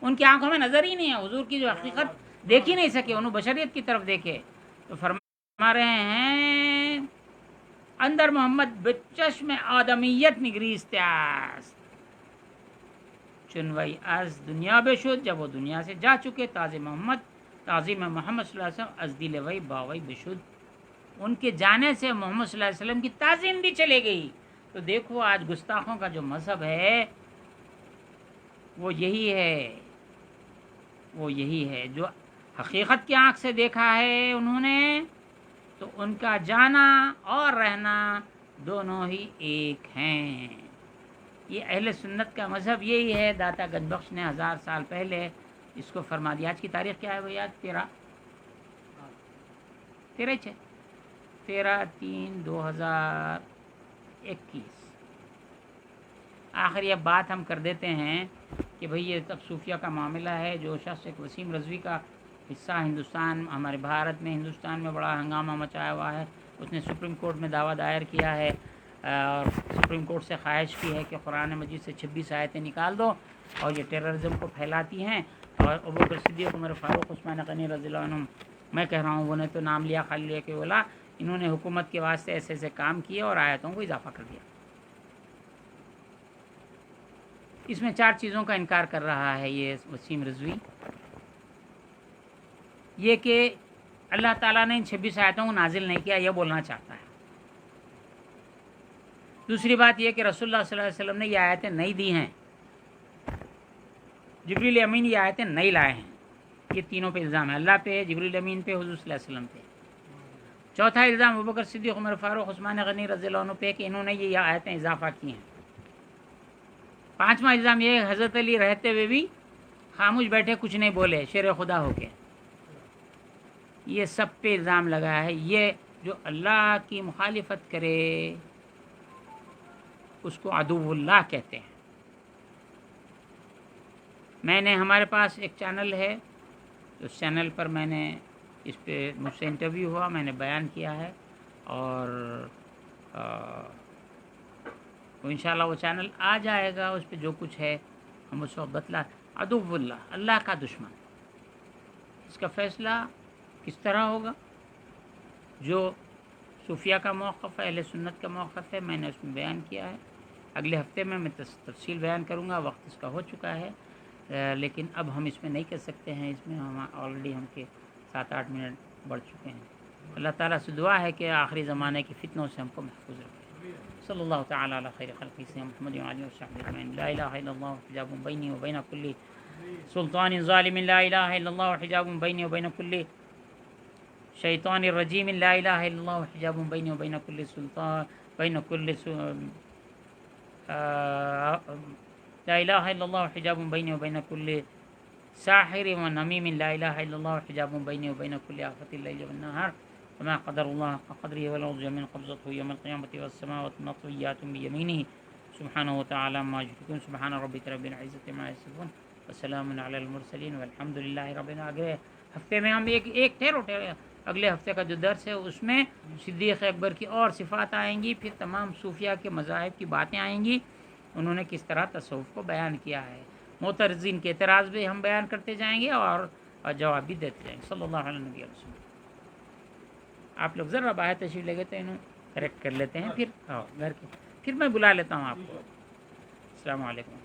ان کی آنکھوں میں نظر ہی نہیں ہے، حضور کی جو حقیقت دیکھ ہی نہیں سکے، انہوں بشریت کی طرف دیکھے۔ تو فرما رہے ہیں اندر محمد بچشم آدمیت نگریست است، چنوئی از دنیا بشد، جب وہ دنیا سے جا چکے، تعظیم محمد صلی اللہ علیہ وسلم از دل وی باوی بشد، ان کے جانے سے محمد صلی اللہ علیہ وسلم کی تعظیم بھی چلے گئی۔ تو دیکھو آج گستاخوں کا جو مذہب ہے وہ یہی ہے جو حقیقت کی آنکھ سے دیکھا ہے انہوں نے، تو ان کا جانا اور رہنا دونوں ہی ایک ہیں۔ یہ اہل سنت کا مذہب یہی ہے۔ داتا گنج بخش نے 1000 سال پہلے اس کو فرما دیا۔ آج کی تاریخ کیا ہے بھائی؟ آج 13/3/2021۔ آخر یہ بات ہم کر دیتے ہیں کہ بھئی یہ تب صوفیہ کا معاملہ ہے۔ جو شخص ایک وسیم رضوی کا حصہ ہندوستان، ہمارے بھارت میں، ہندوستان میں بڑا ہنگامہ مچایا ہوا ہے، اس نے سپریم کورٹ میں دعویٰ دائر کیا ہے اور سپریم کورٹ سے خواہش کی ہے کہ قرآن مجید سے 26 آیتیں نکال دو، اور یہ ٹیررزم کو پھیلاتی ہیں۔ اور ابوبکر صدیق، عمر فاروق، عثمان غنی رضی اللہ عنہم، میں کہہ رہا ہوں وہ نے تو نام لیا خالی لے کے بولا، انہوں نے حکومت کے واسطے ایسے ایسے کام کیے اور آیتوں کو اضافہ کر دیا۔ اس میں 4 چیزوں کا انکار کر رہا ہے یہ وسیم رضوی۔ یہ کہ اللہ تعالیٰ نے ان 26 آیتوں کو نازل نہیں کیا، یہ بولنا چاہتا ہے۔ دوسری بات یہ کہ رسول اللہ صلی اللہ علیہ وسلم نے یہ آیتیں نہیں دی ہیں، جبریل امین یہ آیتیں نہیں لائے ہیں۔ یہ تینوں پہ الزام ہے، اللہ پہ، جبریل امین پہ، حضور صلی اللہ علیہ وسلم پہ۔ چوتھا الزام ابوبکر صدیق، عمر فاروق، عثمان غنی رضی اللہ عنہ پہ کہ انہوں نے یہ آیتیں اضافہ کی ہیں۔ پانچواں الزام یہ ہے حضرت علی رہتے ہوئے بھی خاموش بیٹھے، کچھ نہیں بولے، شیر خدا ہو کے۔ یہ سب پہ الزام لگا ہے۔ یہ جو اللہ کی مخالفت کرے اس کو عدو اللہ کہتے ہیں۔ میں نے، ہمارے پاس ایک چینل ہے، اس چینل پر میں نے اس پہ مجھ سے انٹرویو ہوا، میں نے بیان کیا ہے، اور انشاءاللہ وہ چینل آ جائے گا، اس پہ جو کچھ ہے ہم اس وقت بتلا۔ عدو اللہ، اللہ کا دشمن، اس کا فیصلہ کس طرح ہوگا؟ جو صوفیہ کا موقف ہے، اہل سنت کا موقف ہے، میں نے اس میں بیان کیا ہے۔ اگلے ہفتے میں تفصیل بیان کروں گا، وقت اس کا ہو چکا ہے، لیکن اب ہم اس میں نہیں کر سکتے ہیں، اس میں ہم آلریڈی ہم کے 7-8 منٹ بڑھ چکے ہیں۔ اللہ تعالیٰ سے دعا ہے کہ آخری زمانے کی فتنوں سے ہم کو محفوظ رکھے۔ صلی اللہ تعالی علی خیر خلقہ سیدنا محمد وعلی آلہ وصحبہ اجمعین۔ لا الہ الا اللہ حجاب بینی و بین کل سلطان ظالم، لا الہ الا اللہ حجاب بینی و بین کل شیطان الرجیم، لا الہ الا اللہ حجاب بینی و بین کل سلطان، بین کل لا الہ الا اللہ حجاب بینی و بین کل ساحر و نمیم، لا الہ الا اللہ حجاب بینی و بین کل آفت اللیل والنہار، وما قدر اللہ حق قدرہ والارض جميعا قبضته یوم القیامۃ والسماوات مطویات بیمینہ سبحانہ وتعالی عما یشرکون۔ سبحان ربک رب العزۃ عما یصفون وسلام علی المرسلین والحمد للہ رب العالمین۔ اگلے ہفتے میں ہم ایک اگلے ہفتے کا جو درس ہے اس میں صدیق اکبر کی اور صفات آئیں گی، پھر تمام صوفیہ کے مذاہب کی باتیں آئیں گی، انہوں نے کس طرح تصوف کو بیان کیا ہے۔ معترضین کے اعتراض بھی ہم بیان کرتے جائیں گے اور جواب بھی دیتے جائیں گے۔ صلی اللہ علیہ نبی وسلم۔ آپ لوگ ذرا باہر تشریف لے گئے تو انہوں کریکٹ کر لیتے ہیں، پھر گھر کے، پھر میں بلا لیتا ہوں آپ کو۔ السلام علیکم۔